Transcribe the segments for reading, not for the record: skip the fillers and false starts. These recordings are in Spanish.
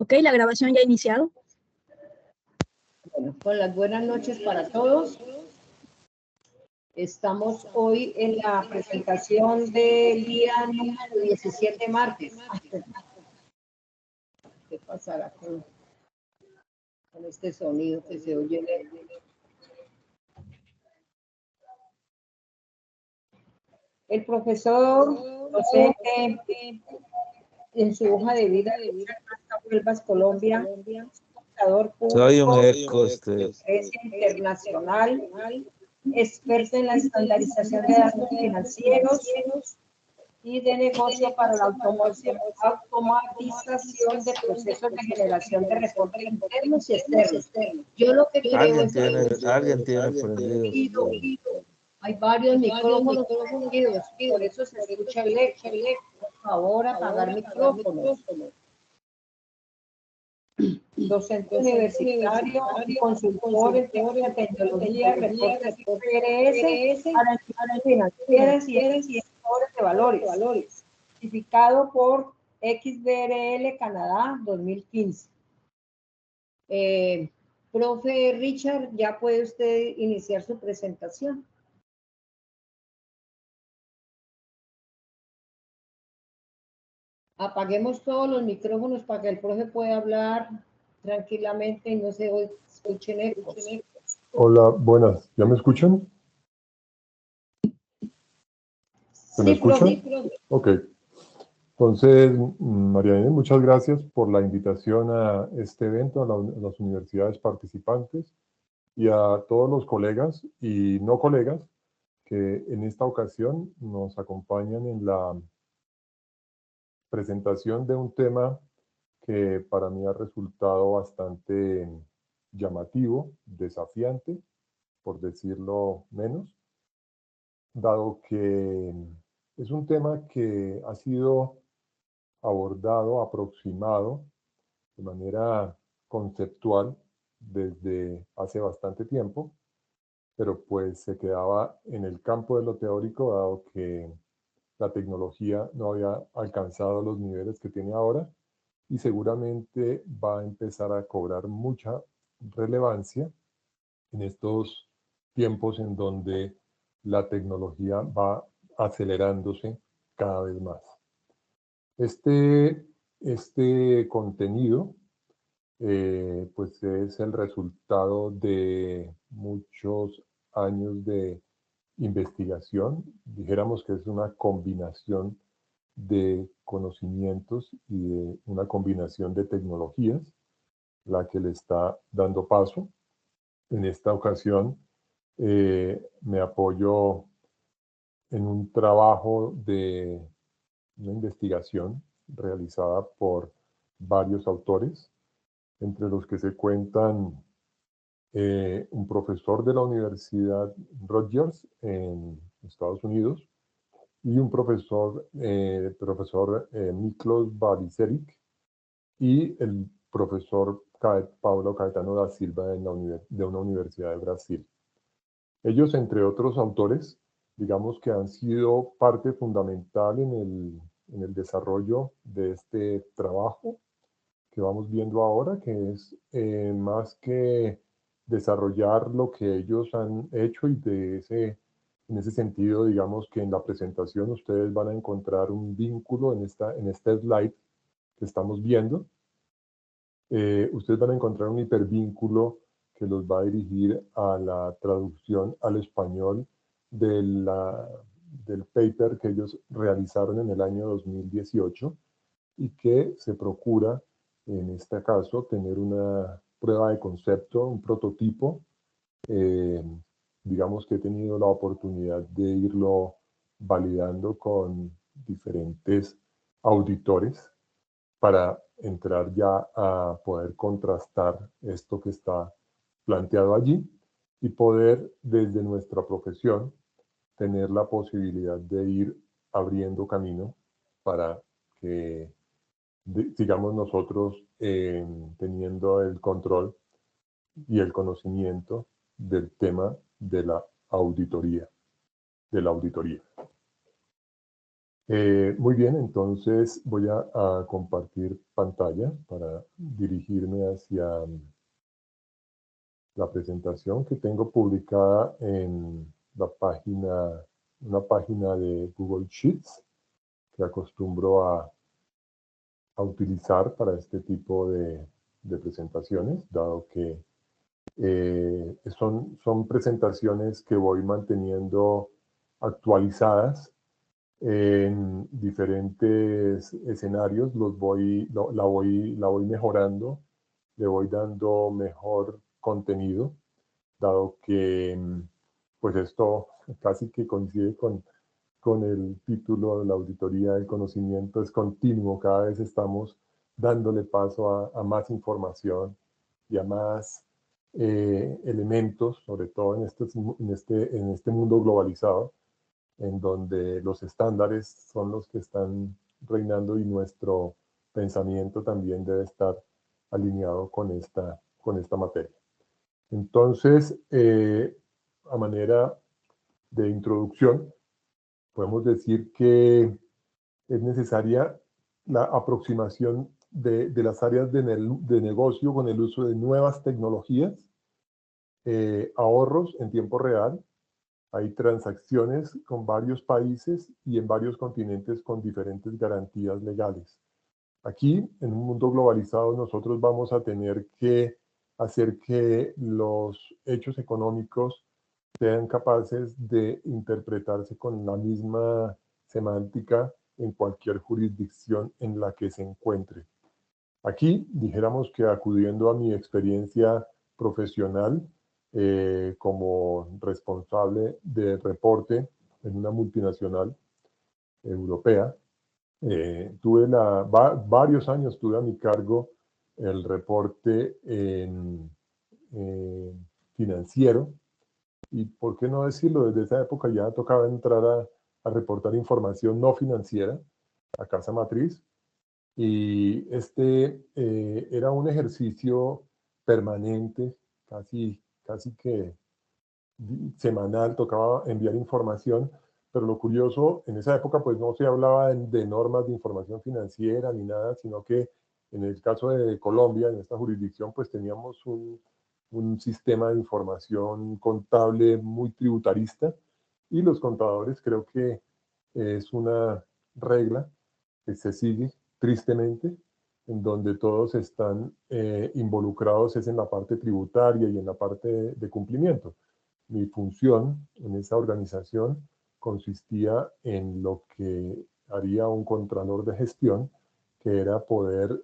Ok, la grabación ya ha iniciado. Bueno, con las buenas noches para todos. Estamos hoy en la presentación del día número 17, martes. ¿Qué pasará con este sonido que se oye? El profesor docente en su hoja de vida de Huelvas, Colombia, contador público, empresa internacional, experto en la estandarización de datos financieros y de negocio para la automatización de procesos de generación de reportes internos y externos. Yo lo que creo es que alguien tiene prendido. Hay varios micrófonos prendidos, por eso se escucha el eco. Por favor, apagar micrófonos. Docente universitario, consultor en temas de tecnología, reportes IFRS para entidades financieras y gestores de valores, certificado por XBRL Canadá 2015. Profe Richard, ya puede usted iniciar su presentación. Apaguemos todos los micrófonos para que el profe pueda hablar tranquilamente y no se escuchen ecos. Hola, buenas. ¿Ya me escuchan? ¿Se me escuchan? Ok. Entonces, María Inés, muchas gracias por la invitación a este evento, a las universidades participantes y a todos los colegas y no colegas que en esta ocasión nos acompañan en la presentación de un tema que para mí ha resultado bastante llamativo, desafiante, por decirlo menos, dado que es un tema que ha sido abordado, aproximado de manera conceptual desde hace bastante tiempo, pero pues se quedaba en el campo de lo teórico, dado que la tecnología no había alcanzado los niveles que tiene ahora y seguramente va a empezar a cobrar mucha relevancia en estos tiempos en donde la tecnología va acelerándose cada vez más. Este contenido pues es el resultado de muchos años de investigación. Dijéramos que es una combinación de conocimientos y de una combinación de tecnologías la que le está dando paso. En esta ocasión me apoyo en un trabajo de una investigación realizada por varios autores, entre los que se cuentan un profesor de la Universidad Rutgers en Estados Unidos y un profesor Miklos Balicevic y el profesor Paulo Caetano da Silva de una universidad de Brasil. Ellos, entre otros autores, digamos que han sido parte fundamental en el desarrollo de este trabajo que vamos viendo ahora, que es más que desarrollar lo que ellos han hecho y en ese sentido, digamos que en la presentación ustedes van a encontrar un vínculo en este slide que estamos viendo. Ustedes van a encontrar un hipervínculo que los va a dirigir a la traducción al español del paper que ellos realizaron en el año 2018 y que se procura, en este caso, tener una prueba de concepto, un prototipo. Digamos que he tenido la oportunidad de irlo validando con diferentes auditores para entrar ya a poder contrastar esto que está planteado allí y poder desde nuestra profesión tener la posibilidad de ir abriendo camino para que sigamos nosotros teniendo el control y el conocimiento del tema de la auditoría. Muy bien, entonces voy a compartir pantalla para dirigirme hacia la presentación que tengo publicada en una página de Google Sheets que acostumbro a utilizar para este tipo de presentaciones, dado que son presentaciones que voy manteniendo actualizadas en diferentes escenarios, la voy mejorando, le voy dando mejor contenido, dado que pues esto casi que coincide con el título de la auditoría del conocimiento, es continuo, cada vez estamos dándole paso a más información y a más elementos, sobre todo en este mundo globalizado, en donde los estándares son los que están reinando y nuestro pensamiento también debe estar alineado con esta materia. Entonces, a manera de introducción, podemos decir que es necesaria la aproximación de las áreas de negocio con el uso de nuevas tecnologías, ahorros en tiempo real. Hay transacciones con varios países y en varios continentes con diferentes garantías legales. Aquí, en un mundo globalizado, nosotros vamos a tener que hacer que los hechos económicos sean capaces de interpretarse con la misma semántica en cualquier jurisdicción en la que se encuentre. Aquí, dijéramos que acudiendo a mi experiencia profesional como responsable de reporte en una multinacional europea, varios años tuve a mi cargo el reporte financiero, y por qué no decirlo, desde esa época ya tocaba entrar a reportar información no financiera a casa matriz, y era un ejercicio permanente, casi que semanal, tocaba enviar información, pero lo curioso, en esa época pues no se hablaba de normas de información financiera ni nada, sino que en el caso de Colombia, en esta jurisdicción, pues teníamos un sistema de información contable muy tributarista, y los contadores, creo que es una regla que se sigue tristemente, en donde todos están involucrados es en la parte tributaria y en la parte de cumplimiento. Mi función en esa organización consistía en lo que haría un contralor de gestión, que era poder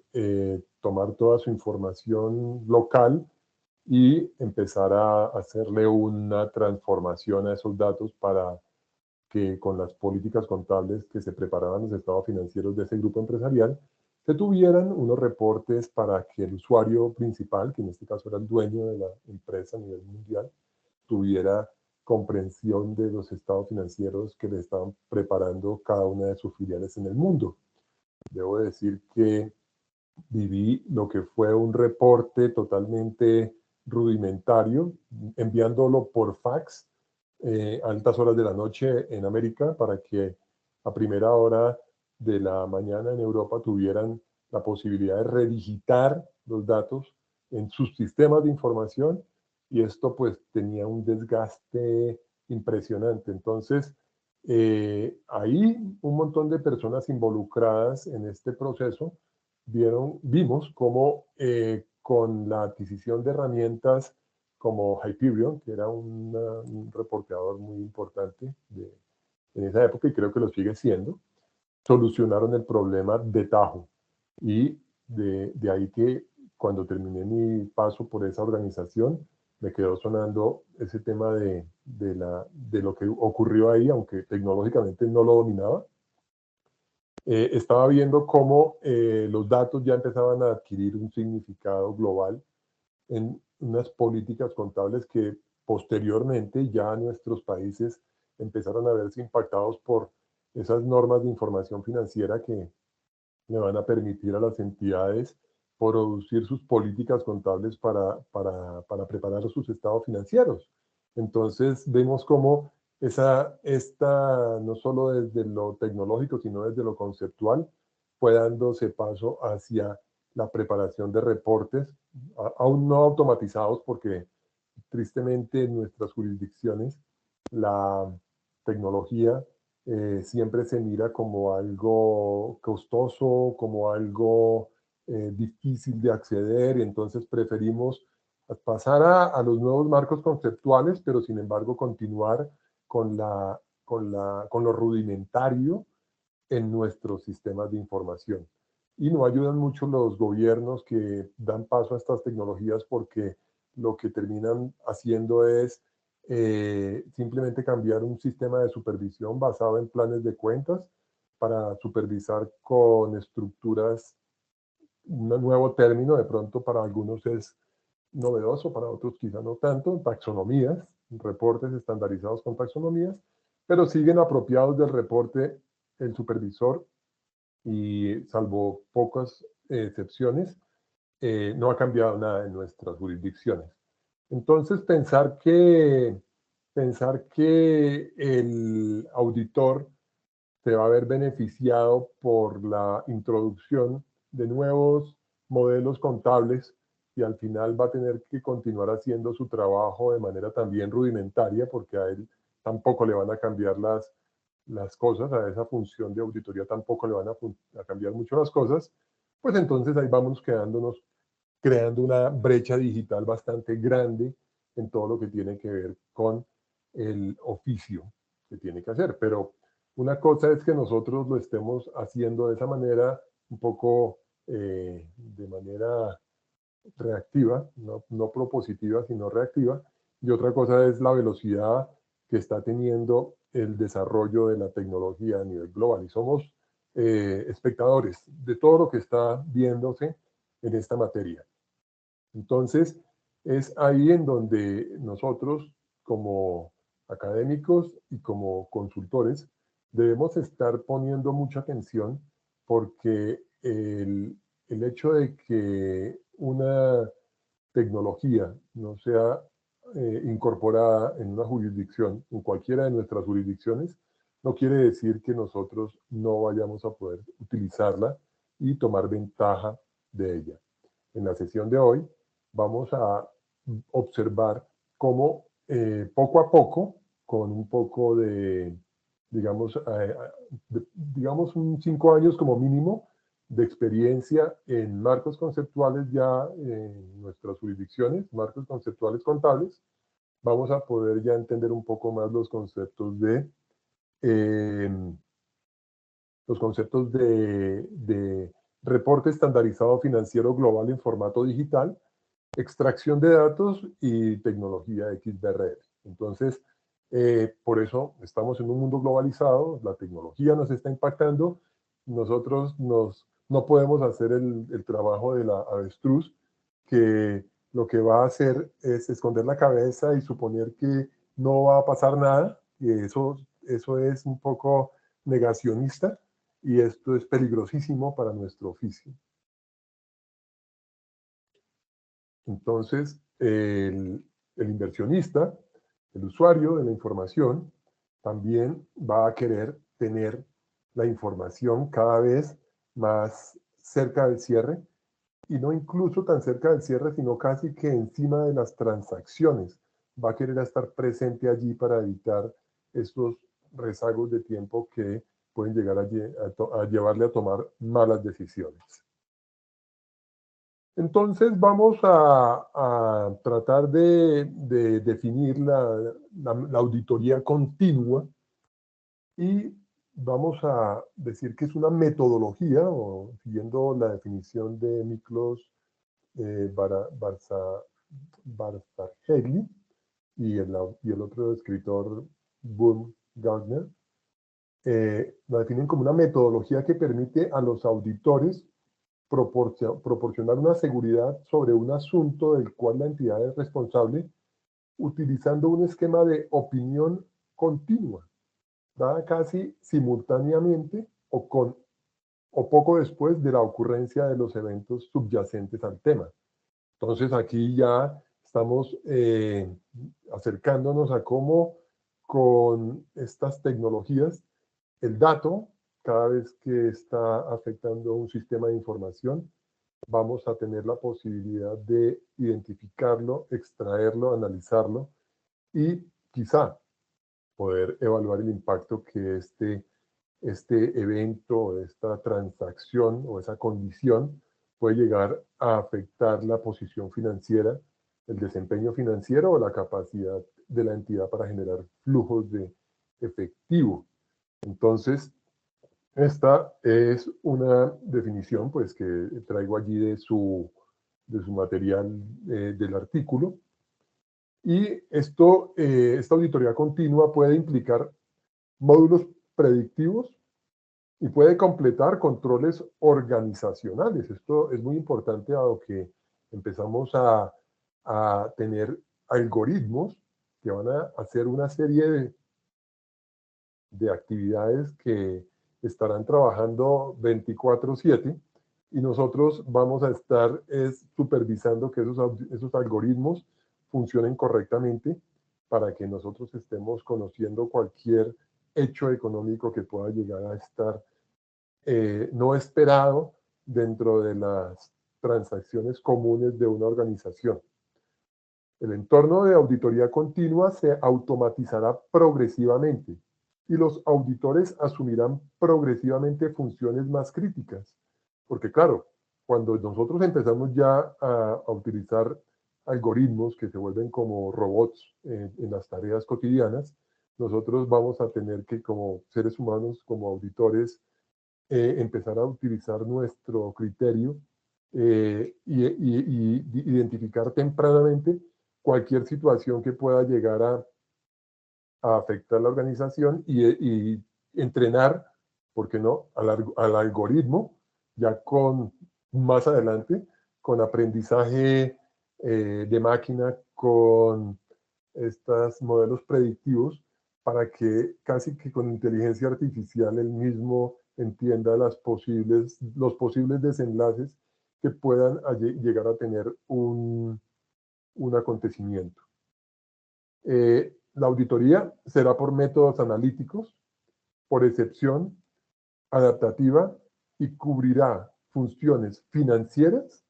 tomar toda su información local y empezar a hacerle una transformación a esos datos para que con las políticas contables que se preparaban los estados financieros de ese grupo empresarial, se tuvieran unos reportes para que el usuario principal, que en este caso era el dueño de la empresa a nivel mundial, tuviera comprensión de los estados financieros que le estaban preparando cada una de sus filiales en el mundo. Debo decir que viví lo que fue un reporte totalmente rudimentario, enviándolo por fax a altas horas de la noche en América, para que a primera hora de la mañana en Europa tuvieran la posibilidad de redigitar los datos en sus sistemas de información, y esto pues tenía un desgaste impresionante. Entonces, ahí un montón de personas involucradas en este proceso vimos cómo con la adquisición de herramientas como Hyperion, que era un reporteador muy importante en esa época, y creo que lo sigue siendo, solucionaron el problema de tajo. Y de ahí que cuando terminé mi paso por esa organización, me quedó sonando ese tema de lo que ocurrió ahí, aunque tecnológicamente no lo dominaba. Estaba viendo cómo los datos ya empezaban a adquirir un significado global en unas políticas contables que posteriormente ya nuestros países empezaron a verse impactados por esas normas de información financiera que le van a permitir a las entidades producir sus políticas contables para preparar sus estados financieros. Entonces vemos cómo no solo desde lo tecnológico, sino desde lo conceptual, fue dándose paso hacia la preparación de reportes, aún no automatizados, porque tristemente en nuestras jurisdicciones la tecnología siempre se mira como algo costoso, como algo difícil de acceder, y entonces preferimos pasar a los nuevos marcos conceptuales, pero sin embargo continuar con lo rudimentario en nuestros sistemas de información. Y no ayudan mucho los gobiernos que dan paso a estas tecnologías, porque lo que terminan haciendo es simplemente cambiar un sistema de supervisión basado en planes de cuentas para supervisar con estructuras, un nuevo término, de pronto para algunos es novedoso, para otros quizá no tanto, taxonomías, reportes estandarizados con taxonomías, pero siguen apropiados del reporte el supervisor, y salvo pocas excepciones, no ha cambiado nada en nuestras jurisdicciones. Entonces, pensar que el auditor se va a ver beneficiado por la introducción de nuevos modelos contables, y al final va a tener que continuar haciendo su trabajo de manera también rudimentaria, porque a él tampoco le van a cambiar las cosas, a esa función de auditoría tampoco le van a cambiar mucho las cosas, pues entonces ahí vamos quedándonos, creando una brecha digital bastante grande en todo lo que tiene que ver con el oficio que tiene que hacer. Pero una cosa es que nosotros lo estemos haciendo de esa manera, un poco de manera reactiva, no propositiva, sino reactiva, y otra cosa es la velocidad que está teniendo el desarrollo de la tecnología a nivel global. Y somos espectadores de todo lo que está viéndose en esta materia. Entonces, es ahí en donde nosotros, como académicos y como consultores, debemos estar poniendo mucha atención, porque el hecho de que una tecnología no sea incorporada en una jurisdicción, en cualquiera de nuestras jurisdicciones, no quiere decir que nosotros no vayamos a poder utilizarla y tomar ventaja de ella. En la sesión de hoy vamos a observar cómo poco a poco, con un poco de, digamos, digamos 5 años como mínimo de experiencia en marcos conceptuales ya en nuestras jurisdicciones, marcos conceptuales contables, vamos a poder ya entender un poco más los conceptos de reporte estandarizado financiero global en formato digital, extracción de datos y tecnología XBRL. Entonces, por eso estamos en un mundo globalizado, la tecnología nos está impactando, nosotros no podemos hacer el trabajo de la avestruz, que lo que va a hacer es esconder la cabeza y suponer que no va a pasar nada, y eso es un poco negacionista, y esto es peligrosísimo para nuestro oficio. Entonces, el inversionista, el usuario de la información, también va a querer tener la información cada vez más cerca del cierre, y no incluso tan cerca del cierre, sino casi que encima de las transacciones. Va a querer estar presente allí para evitar estos rezagos de tiempo que pueden llegar a llevarle a tomar malas decisiones. Entonces vamos a tratar de definir la auditoría continua, y vamos a decir que es una metodología, o siguiendo la definición de Miklos Barzahegli y el otro escritor, Baumgartner, la definen como una metodología que permite a los auditores proporcionar una seguridad sobre un asunto del cual la entidad es responsable, utilizando un esquema de opinión continua, dada casi simultáneamente o poco después de la ocurrencia de los eventos subyacentes al tema. Entonces aquí ya estamos acercándonos a cómo con estas tecnologías, el dato, cada vez que está afectando un sistema de información, vamos a tener la posibilidad de identificarlo, extraerlo, analizarlo y quizá poder evaluar el impacto que este evento, esta transacción o esa condición puede llegar a afectar la posición financiera, el desempeño financiero o la capacidad de la entidad para generar flujos de efectivo. Entonces, esta es una definición pues, que traigo allí de su material del artículo. Y esta auditoría continua puede implicar módulos predictivos y puede completar controles organizacionales. Esto es muy importante dado que empezamos a tener algoritmos que van a hacer una serie de actividades que estarán trabajando 24/7 y nosotros vamos a estar supervisando que esos algoritmos funcionen correctamente para que nosotros estemos conociendo cualquier hecho económico que pueda llegar a estar no esperado dentro de las transacciones comunes de una organización. El entorno de auditoría continua se automatizará progresivamente y los auditores asumirán progresivamente funciones más críticas. Porque claro, cuando nosotros empezamos ya a utilizar algoritmos que se vuelven como robots en las tareas cotidianas, nosotros vamos a tener que como seres humanos, como auditores, empezar a utilizar nuestro criterio y identificar tempranamente cualquier situación que pueda llegar a afectar la organización y entrenar, ¿por qué no?, al algoritmo, ya con más adelante, con aprendizaje de máquina, con estos modelos predictivos, para que casi que con inteligencia artificial el mismo entienda los posibles desenlaces que puedan llegar a tener un acontecimiento. La auditoría será por métodos analíticos, por excepción, adaptativa y cubrirá funciones financieras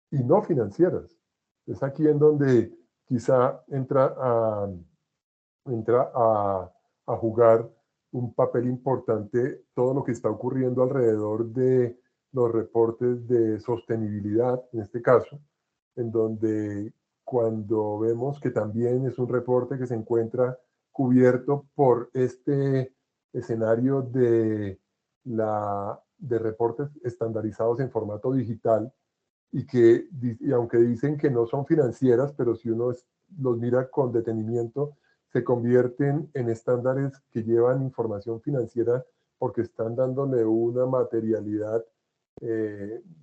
y no financieras. Es aquí en donde quizá entra a jugar un papel importante todo lo que está ocurriendo alrededor de los reportes de sostenibilidad, en este caso, en donde cuando vemos que también es un reporte que se encuentra cubierto por este escenario de reportes estandarizados en formato digital y aunque dicen que no son financieras, pero si uno los mira con detenimiento, se convierten en estándares que llevan información financiera porque están dándole una materialidad,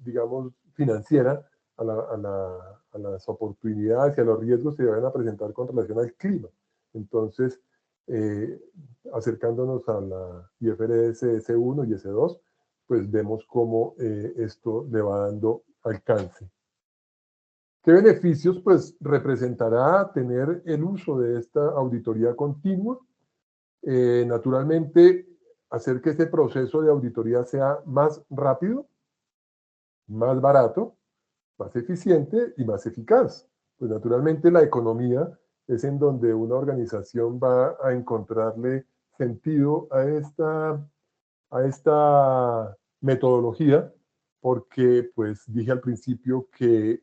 digamos, financiera a las oportunidades y a los riesgos que se van a presentar con relación al clima. Entonces, acercándonos a la IFRS S1 y S2, pues vemos cómo esto le va dando alcance. ¿Qué beneficios pues representará tener el uso de esta auditoría continua? Naturalmente, hacer que este proceso de auditoría sea más rápido, más barato, más eficiente y más eficaz. Pues naturalmente la economía es en donde una organización va a encontrarle sentido a esta metodología, porque pues dije al principio que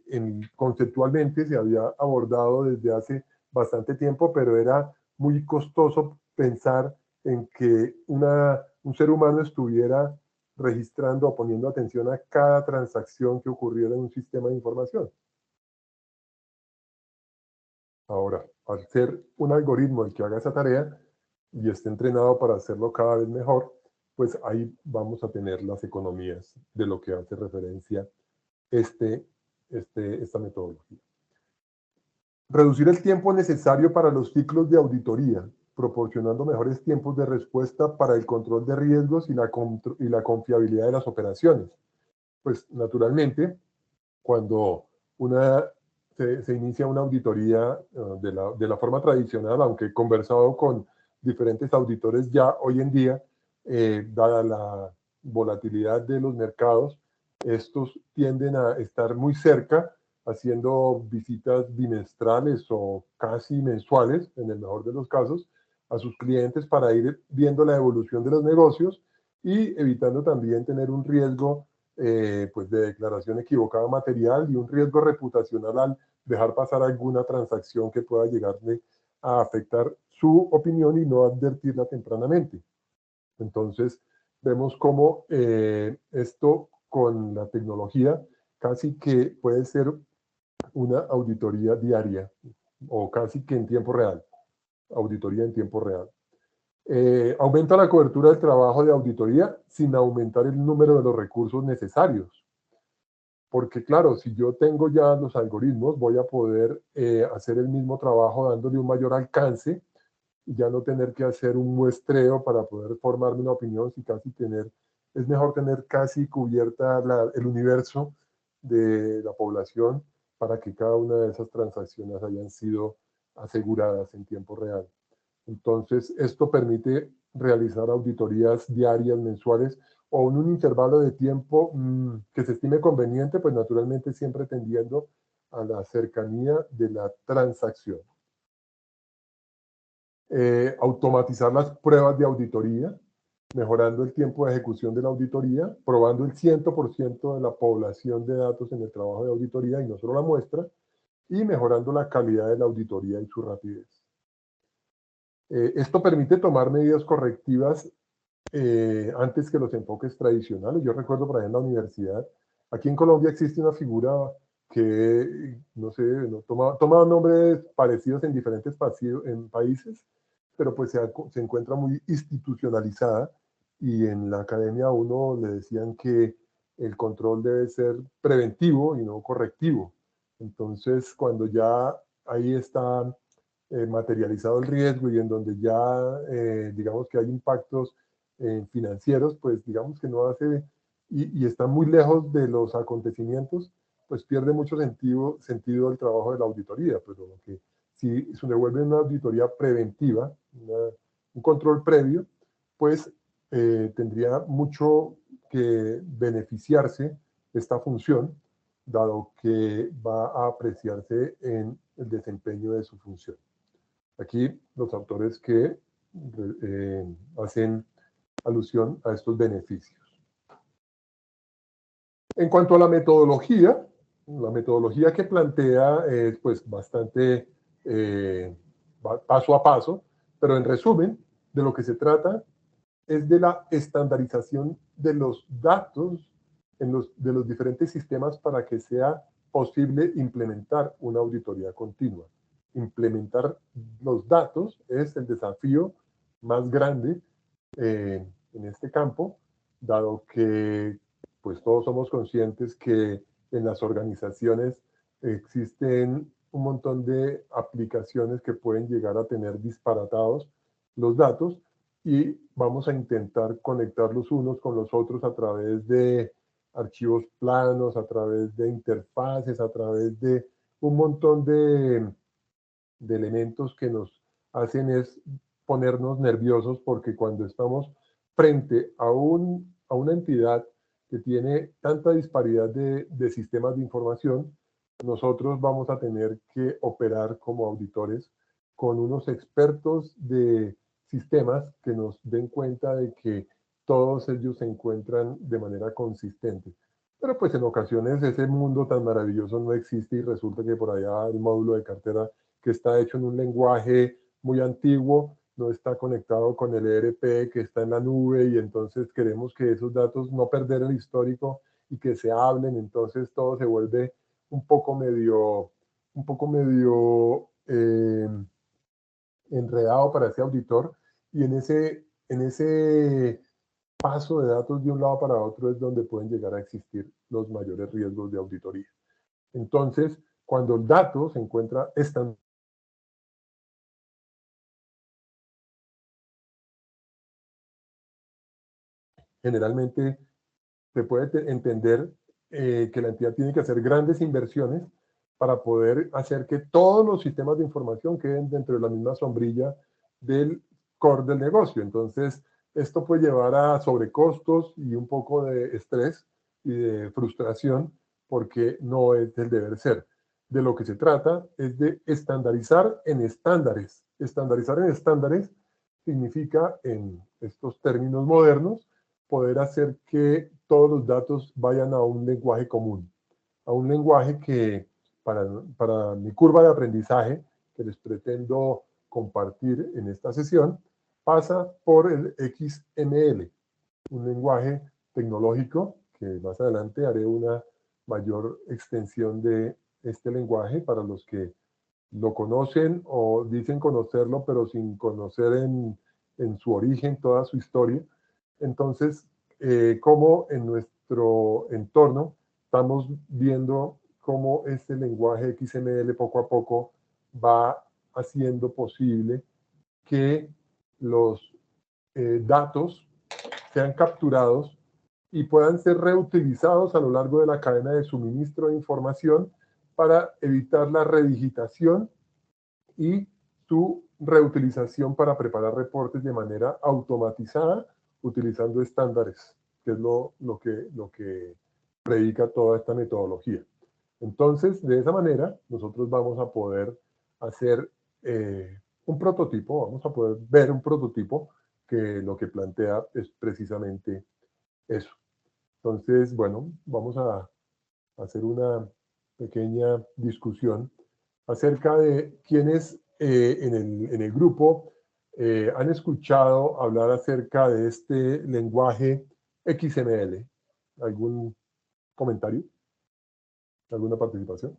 conceptualmente se había abordado desde hace bastante tiempo, pero era muy costoso pensar en que un ser humano estuviera registrando o poniendo atención a cada transacción que ocurriera en un sistema de información. Ahora, al ser un algoritmo el que haga esa tarea y esté entrenado para hacerlo cada vez mejor, pues ahí vamos a tener las economías de lo que hace referencia esta metodología. Reducir el tiempo necesario para los ciclos de auditoría, proporcionando mejores tiempos de respuesta para el control de riesgos y la confiabilidad de las operaciones. Pues naturalmente, cuando se inicia una auditoría de la forma tradicional, aunque he conversado con diferentes auditores ya hoy en día, dada la volatilidad de los mercados, estos tienden a estar muy cerca, haciendo visitas bimestrales o casi mensuales, en el mejor de los casos, a sus clientes para ir viendo la evolución de los negocios y evitando también tener un riesgo pues de declaración equivocada material y un riesgo reputacional al dejar pasar alguna transacción que pueda llegarle a afectar su opinión y no advertirla tempranamente. Entonces, vemos cómo esto con la tecnología casi que puede ser una auditoría diaria o casi que en tiempo real, auditoría en tiempo real. Aumenta la cobertura del trabajo de auditoría sin aumentar el número de los recursos necesarios. Porque claro, si yo tengo ya los algoritmos, voy a poder hacer el mismo trabajo dándole un mayor alcance y ya no tener que hacer un muestreo para poder formarme una opinión, si casi es mejor tener casi cubierta el universo de la población para que cada una de esas transacciones hayan sido aseguradas en tiempo real. Entonces, esto permite realizar auditorías diarias, mensuales o en un intervalo de tiempo que se estime conveniente, pues naturalmente siempre tendiendo a la cercanía de la transacción. Automatizar las pruebas de auditoría, mejorando el tiempo de ejecución de la auditoría, probando el 100% de la población de datos en el trabajo de auditoría y no solo la muestra, y mejorando la calidad de la auditoría y su rapidez. Esto permite tomar medidas correctivas antes que los enfoques tradicionales. Yo recuerdo por ahí en la universidad, aquí en Colombia existe una figura que, no sé, no, toma nombres parecidos en diferentes países, pero pues se encuentra muy institucionalizada y en la academia a uno le decían que el control debe ser preventivo y no correctivo. Entonces, cuando ya ahí está materializado el riesgo y en donde ya digamos que hay impactos financieros, pues digamos que no hace y está muy lejos de los acontecimientos, pues pierde mucho sentido el trabajo de la auditoría, pero lo que si se devuelve una auditoría preventiva, un control previo, pues tendría mucho que beneficiarse esta función, dado que va a apreciarse en el desempeño de su función. Aquí los autores que hacen alusión a estos beneficios. En cuanto a la metodología que plantea es pues bastante paso a paso, pero en resumen, de lo que se trata es de la estandarización de los datos de los diferentes sistemas para que sea posible implementar una auditoría continua. Implementar los datos es el desafío más grande en este campo, dado que pues todos somos conscientes que en las organizaciones existen un montón de aplicaciones que pueden llegar a tener disparatados los datos y vamos a intentar conectar los unos con los otros a través de archivos planos, a través de interfaces, a través de un montón de elementos que nos hacen es ponernos nerviosos porque cuando estamos frente a una entidad que tiene tanta disparidad de sistemas de información, nosotros vamos a tener que operar como auditores con unos expertos de sistemas que nos den cuenta de que todos ellos se encuentran de manera consistente. Pero pues en ocasiones ese mundo tan maravilloso no existe y resulta que por allá el módulo de cartera que está hecho en un lenguaje muy antiguo, no está conectado con el ERP que está en la nube y entonces queremos que esos datos no perder el histórico y que se hablen, entonces todo se vuelve un poco medio enredado para ese auditor y en ese paso de datos de un lado para otro es donde pueden llegar a existir los mayores riesgos de auditoría. Entonces, cuando el dato se encuentra generalmente se puede entender que la entidad tiene que hacer grandes inversiones para poder hacer que todos los sistemas de información queden dentro de la misma sombrilla del core del negocio. Entonces, esto puede llevar a sobrecostos y un poco de estrés y de frustración porque no es el deber ser. De lo que se trata es de estandarizar en estándares. Estandarizar en estándares significa, en estos términos modernos, poder hacer que todos los datos vayan a un lenguaje común, a un lenguaje que para mi curva de aprendizaje que les pretendo compartir en esta sesión, pasa por el XML, un lenguaje tecnológico que más adelante haré una mayor extensión de este lenguaje para los que lo conocen o dicen conocerlo, pero sin conocer en su origen toda su historia. Entonces, cómo en nuestro entorno estamos viendo cómo este lenguaje XML poco a poco va haciendo posible que los datos sean capturados y puedan ser reutilizados a lo largo de la cadena de suministro de información para evitar la redigitación y su reutilización para preparar reportes de manera automatizada utilizando estándares, que es lo que predica toda esta metodología. Entonces, de esa manera, nosotros vamos a poder hacer un prototipo, vamos a poder ver un prototipo que lo que plantea es precisamente eso. Entonces, bueno, vamos a hacer una pequeña discusión acerca de quiénes en el grupo han escuchado hablar acerca de este lenguaje XML. ¿Algún comentario? ¿Alguna participación?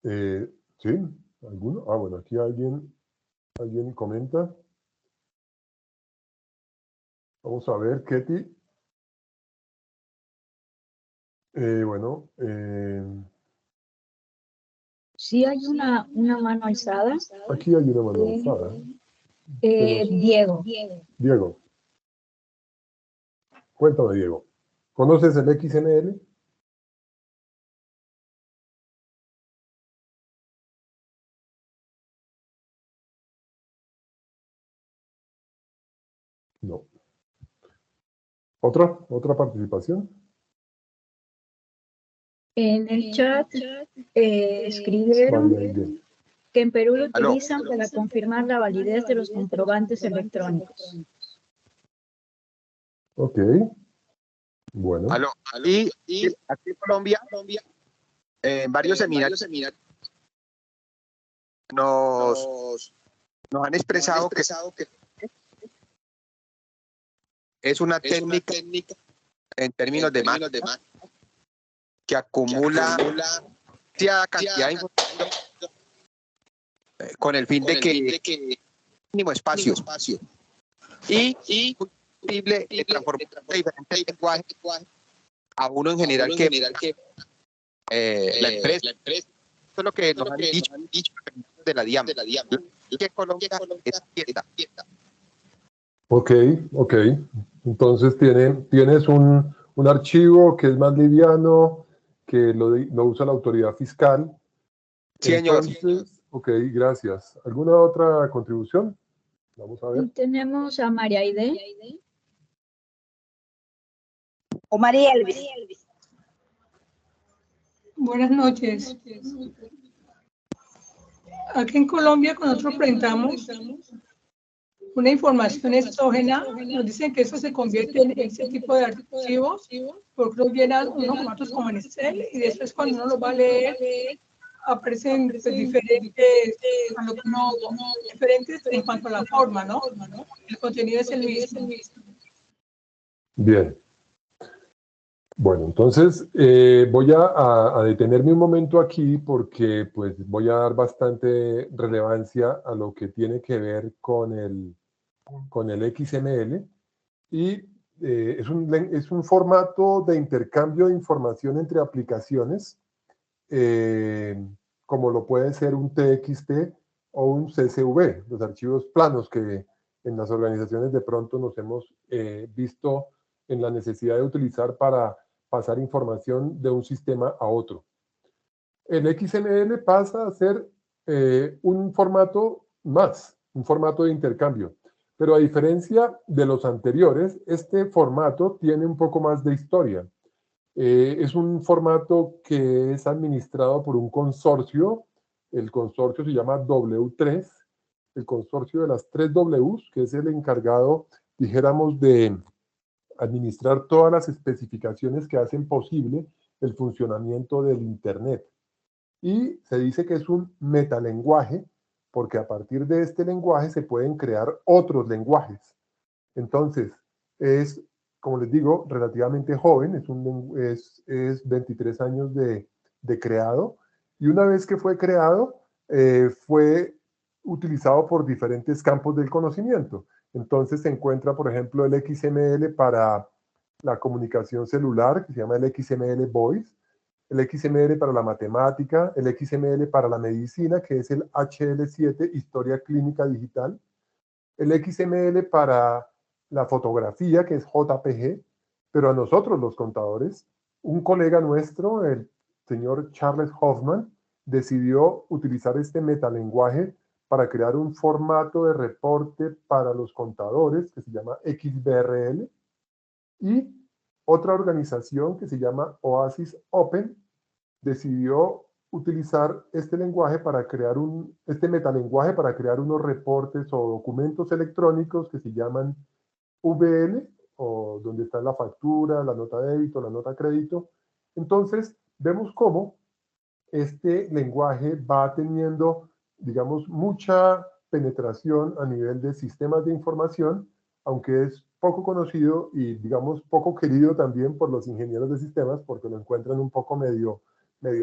¿Sí? ¿Alguno? Ah, bueno, aquí alguien comenta. Vamos a ver, Ketty. Bueno. Sí hay una mano alzada. Aquí hay una mano alzada. Diego. Diego. Cuéntame, Diego. ¿Conoces el XML? No. ¿Otra participación? En el chat escribieron que en Perú lo utilizan para confirmar la validez de los comprobantes electrónicos. Ok. Bueno. Aló. Y aquí en Colombia, en varios seminarios nos han expresado que es una técnica en términos de máquina que acumula cierta cantidad de información con el fin de que mínimo espacio y es posible transformar diferentes lenguajes a uno en general que la empresa. Eso es lo que nos han dicho de la DIAM. Que Colombia es cierta. Ok. Entonces tienes un archivo que es más liviano, que lo usa la autoridad fiscal. Sí, señor. Entonces, ok, gracias. ¿Alguna otra contribución? Vamos a ver. Tenemos a María Aide. O María Elvis. Buenas noches. Aquí en Colombia, cuando nosotros presentamos una información exógena, nos dicen que eso se convierte en ese tipo de archivos, porque los llenan unos formatos como en Excel, y después cuando uno lo va a leer, aparecen pues, diferentes en cuanto a la forma, ¿no? El contenido es el mismo. Bien. Bueno, entonces voy a detenerme un momento aquí porque pues voy a dar bastante relevancia a lo que tiene que ver con el XML y es un formato de intercambio de información entre aplicaciones como lo puede ser un TXT o un CSV, los archivos planos que en las organizaciones de pronto nos hemos visto en la necesidad de utilizar para pasar información de un sistema a otro. El XML pasa a ser un formato más, un formato de intercambio. Pero a diferencia de los anteriores, este formato tiene un poco más de historia. Es un formato que es administrado por un consorcio. El consorcio se llama W3, el consorcio de las 3 Ws, que es el encargado, dijéramos, de administrar todas las especificaciones que hacen posible el funcionamiento del Internet. Y se dice que es un metalenguaje, porque a partir de este lenguaje se pueden crear otros lenguajes. Entonces, es, como les digo, relativamente joven, es 23 años de creado, y una vez que fue creado, fue utilizado por diferentes campos del conocimiento. Entonces se encuentra, por ejemplo, el XML para la comunicación celular, que se llama el XML Voice, el XML para la matemática, el XML para la medicina, que es el HL7, Historia Clínica Digital, el XML para la fotografía, que es JPG, pero a nosotros los contadores, un colega nuestro, el señor Charles Hoffman, decidió utilizar este metalenguaje para crear un formato de reporte para los contadores que se llama XBRL, y otra organización que se llama Oasis Open decidió utilizar este lenguaje para crear este metalenguaje para crear unos reportes o documentos electrónicos que se llaman VL, o donde está la factura, la nota de débito, la nota de crédito. Entonces, vemos cómo este lenguaje va teniendo, digamos, mucha penetración a nivel de sistemas de información, aunque es poco conocido y, digamos, poco querido también por los ingenieros de sistemas, porque lo encuentran un poco medio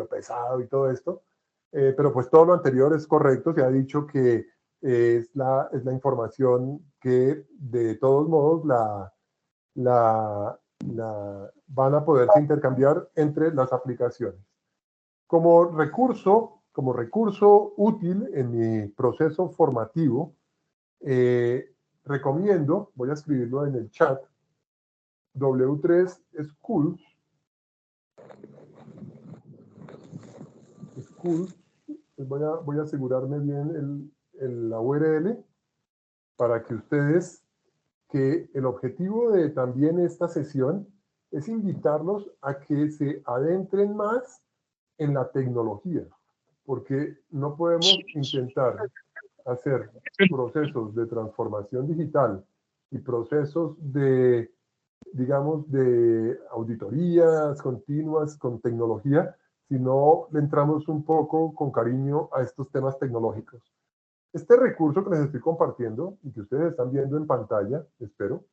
pesado y todo esto. Pero pues todo lo anterior es correcto. Se ha dicho que es la información que de todos modos van a poderse intercambiar entre las aplicaciones. Como recurso útil en mi proceso formativo, recomiendo, voy a escribirlo en el chat, W3 Schools, voy a asegurarme bien la URL para que ustedes, que el objetivo de también esta sesión es invitarlos a que se adentren más en la tecnología, porque no podemos intentar hacer procesos de transformación digital y procesos de, digamos, de auditorías continuas con tecnología si no le entramos un poco con cariño a estos temas tecnológicos. Este recurso que les estoy compartiendo y que ustedes están viendo en pantalla, espero,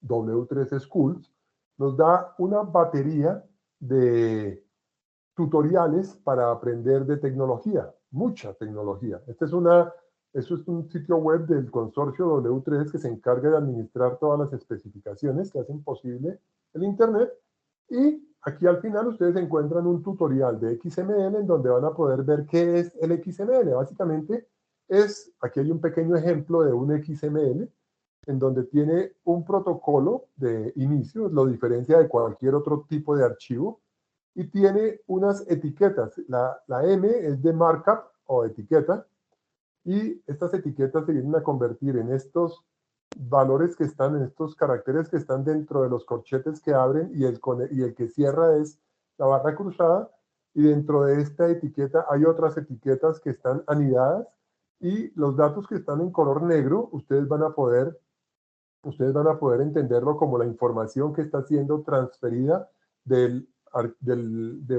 W3 Schools, nos da una batería de tutoriales para aprender de tecnología, mucha tecnología. Eso es un sitio web del consorcio W3 que se encarga de administrar todas las especificaciones que hacen posible el Internet. Y aquí al final ustedes encuentran un tutorial de XML en donde van a poder ver qué es el XML. Básicamente aquí hay un pequeño ejemplo de un XML en donde tiene un protocolo de inicio, lo diferencia de cualquier otro tipo de archivo, y tiene unas etiquetas. La M es de markup o etiqueta, y estas etiquetas se vienen a convertir en estos valores que están, en estos caracteres que están dentro de los corchetes que abren, y el que cierra es la barra cruzada, y dentro de esta etiqueta hay otras etiquetas que están anidadas, y los datos que están en color negro, ustedes van a poder entenderlo como la información que está siendo transferida de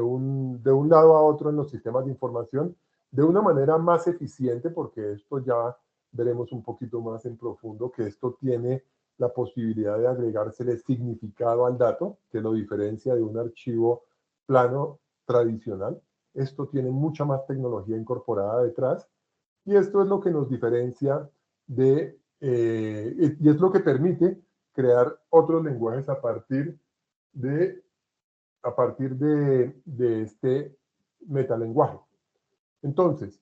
un lado a otro en los sistemas de información de una manera más eficiente, porque esto ya veremos un poquito más en profundo que esto tiene la posibilidad de agregársele significado al dato, que lo diferencia de un archivo plano tradicional. Esto tiene mucha más tecnología incorporada detrás, y esto es lo que nos diferencia y es lo que permite crear otros lenguajes a partir de este metalenguaje. Entonces,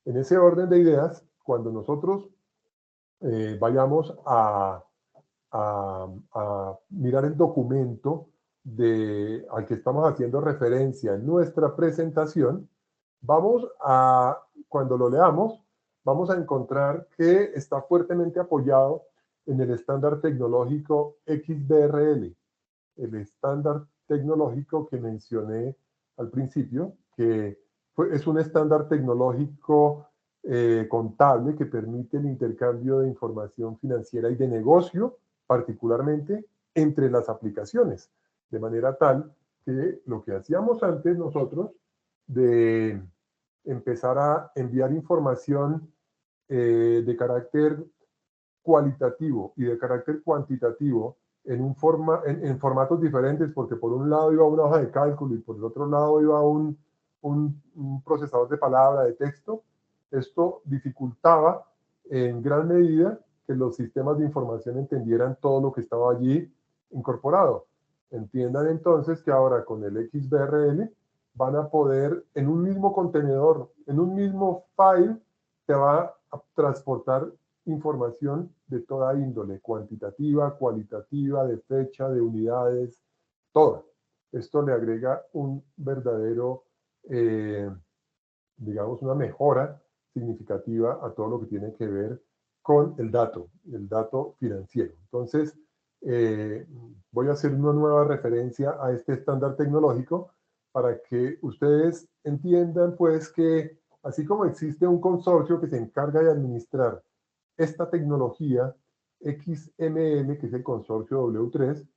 en ese orden de ideas, cuando nosotros vayamos a mirar el documento al que estamos haciendo referencia en nuestra presentación, cuando lo leamos, vamos a encontrar que está fuertemente apoyado en el estándar tecnológico XBRL, el estándar tecnológico que mencioné al principio, que es un estándar tecnológico contable que permite el intercambio de información financiera y de negocio, particularmente entre las aplicaciones, de manera tal que lo que hacíamos antes nosotros de empezar a enviar información de carácter cualitativo y de carácter cuantitativo en formatos diferentes, porque por un lado iba una hoja de cálculo y por el otro lado iba un procesador de palabra, de texto. Esto dificultaba en gran medida que los sistemas de información entendieran todo lo que estaba allí incorporado. Entiendan entonces que ahora con el XBRL van a poder, en un mismo contenedor, en un mismo file, te va a transportar información de toda índole, cuantitativa, cualitativa, de fecha, de unidades, toda. Esto le agrega un verdadero, digamos, una mejora significativa a todo lo que tiene que ver con el dato financiero. Entonces, voy a hacer una nueva referencia a este estándar tecnológico para que ustedes entiendan, pues, que así como existe un consorcio que se encarga de administrar esta tecnología XML, que es el consorcio W3,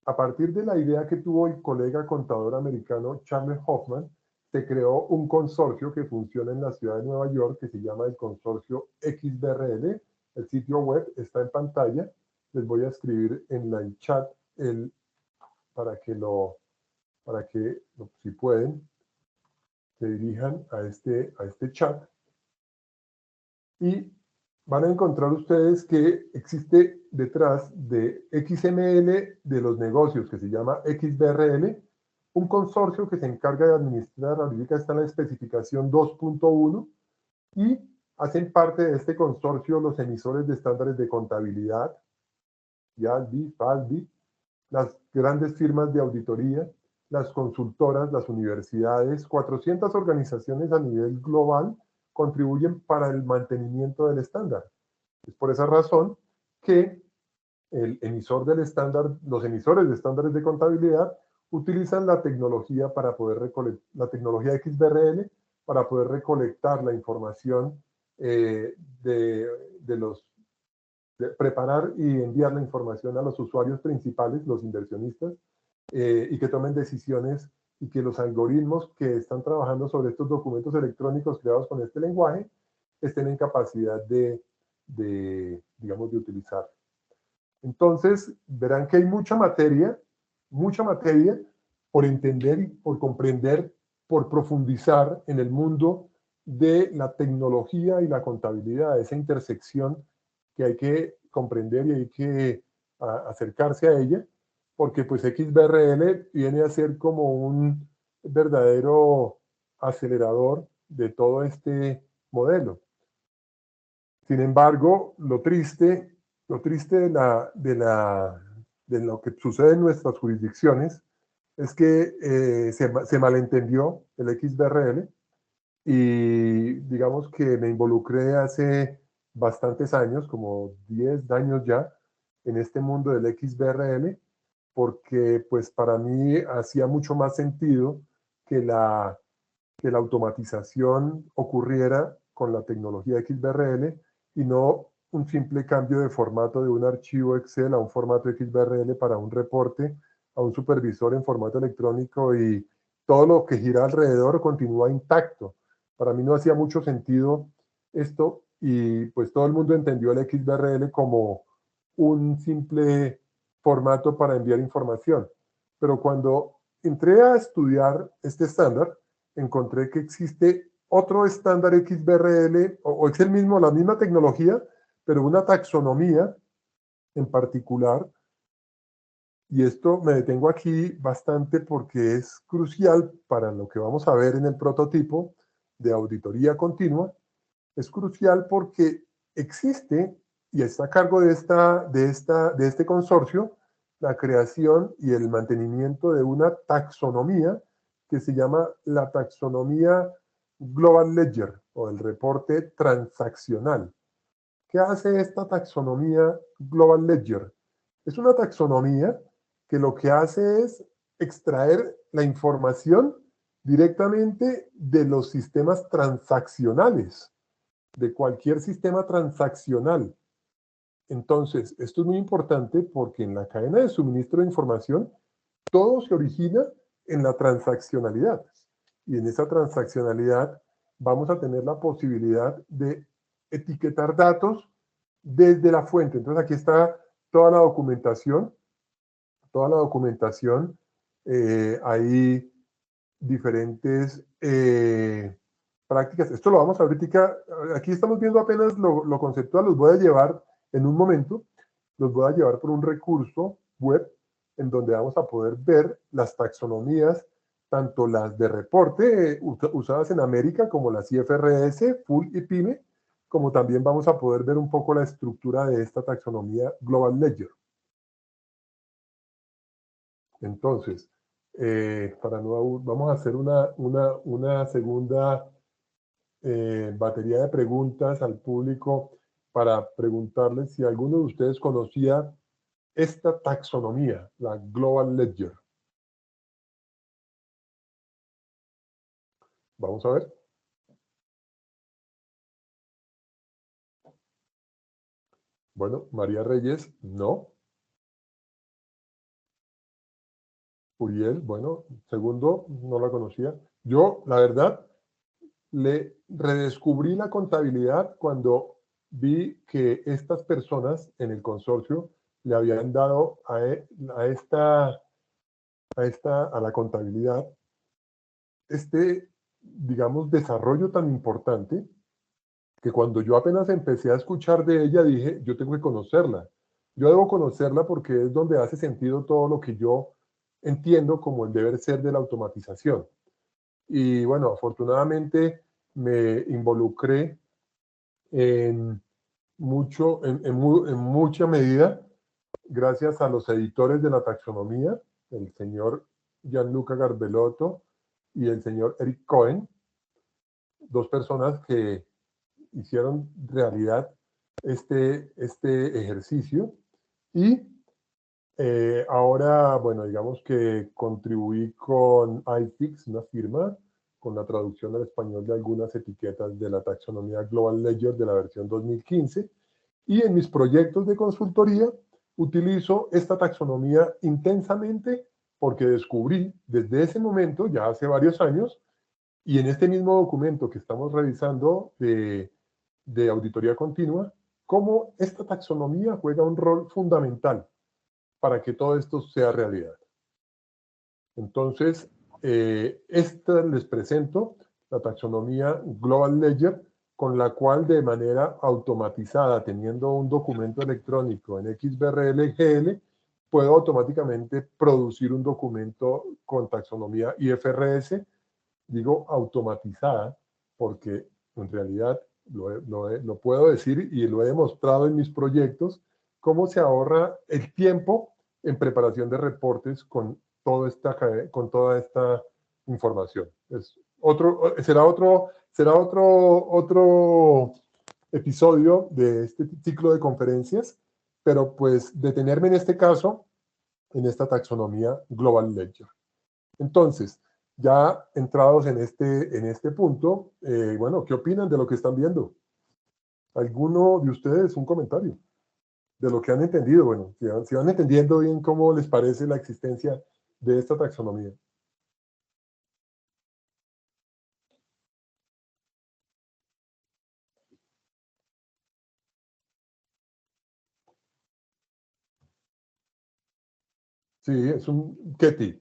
a partir de la idea que tuvo el colega contador americano Charles Hoffman, se creó un consorcio que funciona en la ciudad de Nueva York, que se llama el consorcio XBRL. El sitio web está en pantalla. Les voy a escribir en el chat para que, si pueden, se dirijan a este chat. Y van a encontrar ustedes que existe detrás de XML de los negocios, que se llama XBRL, un consorcio que se encarga de administrar, ahorita está en la especificación 2.1, y hacen parte de este consorcio los emisores de estándares de contabilidad, IASB, FASB, las grandes firmas de auditoría, las consultoras, las universidades, 400 organizaciones a nivel global contribuyen para el mantenimiento del estándar. Es por esa razón que el emisor del estándar, los emisores de estándares de contabilidad utilizan la tecnología la tecnología XBRL para poder recolectar la información preparar y enviar la información a los usuarios principales, los inversionistas, y que tomen decisiones y que los algoritmos que están trabajando sobre estos documentos electrónicos creados con este lenguaje estén en capacidad digamos, de utilizar. Entonces, verán que hay mucha materia por entender y por comprender, por profundizar en el mundo de la tecnología y la contabilidad, esa intersección que hay que comprender y hay que acercarse a ella, porque pues XBRL viene a ser como un verdadero acelerador de todo este modelo. Sin embargo, lo triste de lo que sucede en nuestras jurisdicciones es que se malentendió el XBRL y digamos que me involucré hace bastantes años, como 10 años ya, en este mundo del XBRL, porque pues para mí hacía mucho más sentido que la automatización ocurriera con la tecnología XBRL y no un simple cambio de formato de un archivo Excel a un formato XBRL para un reporte a un supervisor en formato electrónico y todo lo que gira alrededor continúa intacto. Para mí no hacía mucho sentido esto y pues todo el mundo entendió el XBRL como un simple formato para enviar información. Pero cuando entré a estudiar este estándar, encontré que existe otro estándar XBRL, o es la misma tecnología, pero una taxonomía en particular, y esto me detengo aquí bastante porque es crucial para lo que vamos a ver en el prototipo de auditoría continua. Es crucial porque existe y está a cargo de este consorcio la creación y el mantenimiento de una taxonomía que se llama la taxonomía Global Ledger o el reporte transaccional. ¿Qué hace esta taxonomía Global Ledger? Es una taxonomía que lo que hace es extraer la información directamente de los sistemas transaccionales, de cualquier sistema transaccional. Entonces, esto es muy importante porque en la cadena de suministro de información, todo se origina en la transaccionalidad. Y en esa transaccionalidad vamos a tener la posibilidad de etiquetar datos desde la fuente. Entonces, aquí está toda la documentación. Hay diferentes prácticas. Esto lo vamos a ver ahorita. Aquí estamos viendo apenas lo conceptual. Los voy a llevar en un momento. Los voy a llevar por un recurso web en donde vamos a poder ver las taxonomías, tanto las de reporte usadas en América como las IFRS, Full y PYME, como también vamos a poder ver un poco la estructura de esta taxonomía Global Ledger. Entonces, vamos a hacer una segunda batería de preguntas al público para preguntarles si alguno de ustedes conocía esta taxonomía, la Global Ledger. Vamos a ver. Bueno, María Reyes, no. Uriel, bueno, segundo, no la conocía. Yo, la verdad, le redescubrí la contabilidad cuando vi que estas personas en el consorcio le habían dado a la contabilidad digamos, desarrollo tan importante que cuando yo apenas empecé a escuchar de ella dije, yo tengo que conocerla. Yo debo conocerla porque es donde hace sentido todo lo que yo entiendo como el deber ser de la automatización. Y bueno, afortunadamente me involucré en mucha medida gracias a los editores de la taxonomía, el señor Gianluca Garbelotto y el señor Eric Cohen, dos personas que hicieron realidad este ejercicio. Y ahora, bueno, digamos que contribuí con iFix, una firma, con la traducción al español de algunas etiquetas de la taxonomía Global Ledger de la versión 2015. Y en mis proyectos de consultoría utilizo esta taxonomía intensamente porque descubrí desde ese momento, ya hace varios años, y en este mismo documento que estamos revisando de auditoría continua, cómo esta taxonomía juega un rol fundamental para que todo esto sea realidad. Entonces, les presento la taxonomía Global Ledger, con la cual de manera automatizada, teniendo un documento electrónico en XBRL-GL, puedo automáticamente producir un documento con taxonomía IFRS, digo automatizada, porque en realidad lo puedo decir y lo he demostrado en mis proyectos, cómo se ahorra el tiempo en preparación de reportes con toda esta información. Será otro episodio de este ciclo de conferencias, pero pues detenerme en este caso, en esta taxonomía Global Ledger. Entonces, ya entrados en este punto, bueno, ¿qué opinan de lo que están viendo? ¿Alguno de ustedes un comentario de lo que han entendido? Bueno, si van entendiendo bien cómo les parece la existencia de esta taxonomía. Sí, es un Ketty,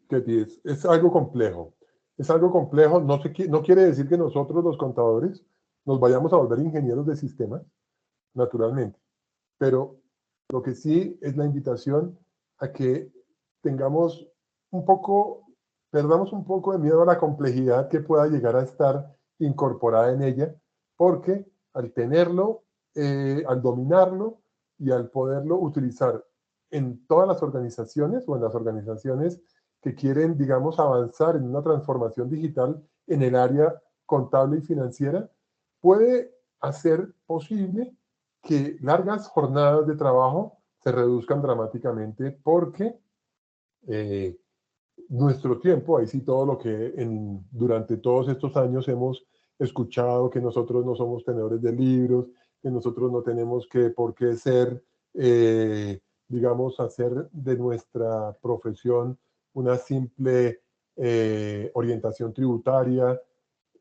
es algo complejo. Es algo complejo, no quiere decir que nosotros los contadores nos vayamos a volver ingenieros de sistemas, naturalmente. Pero lo que sí es la invitación a que perdamos un poco de miedo a la complejidad que pueda llegar a estar incorporada en ella, porque al tenerlo, al dominarlo y al poderlo utilizar en todas las organizaciones o en las organizaciones que quieren, digamos, avanzar en una transformación digital en el área contable y financiera, puede hacer posible que largas jornadas de trabajo se reduzcan dramáticamente porque nuestro tiempo, ahí sí todo lo que durante todos estos años hemos escuchado, que nosotros no somos tenedores de libros, que nosotros no tenemos por qué ser, digamos, hacer de nuestra profesión una simple orientación tributaria,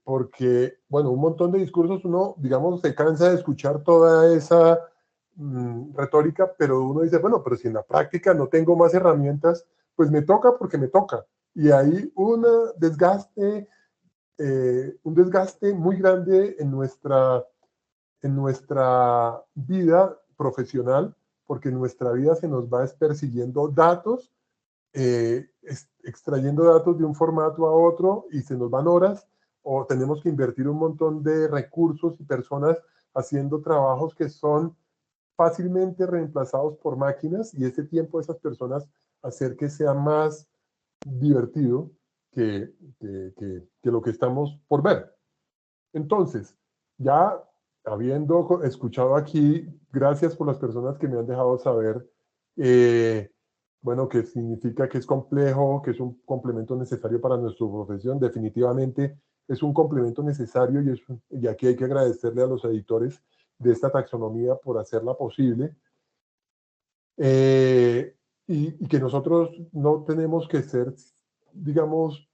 porque, bueno, un montón de discursos uno, digamos, se cansa de escuchar toda esa retórica, pero uno dice, bueno, pero si en la práctica no tengo más herramientas, pues me toca porque me toca. Y hay un desgaste muy grande en nuestra vida profesional, porque en nuestra vida se nos va persiguiendo datos, extrayendo datos de un formato a otro y se nos van horas, o tenemos que invertir un montón de recursos y personas haciendo trabajos que son fácilmente reemplazados por máquinas, y ese tiempo de esas personas hacer que sea más divertido que lo que estamos por ver. Entonces, ya habiendo escuchado aquí, gracias por las personas que me han dejado saber, bueno, que significa que es complejo, que es un complemento necesario para nuestra profesión. Definitivamente es un complemento necesario, y aquí hay que agradecerle a los editores de esta taxonomía por hacerla posible. Y que nosotros no tenemos que ser, digamos,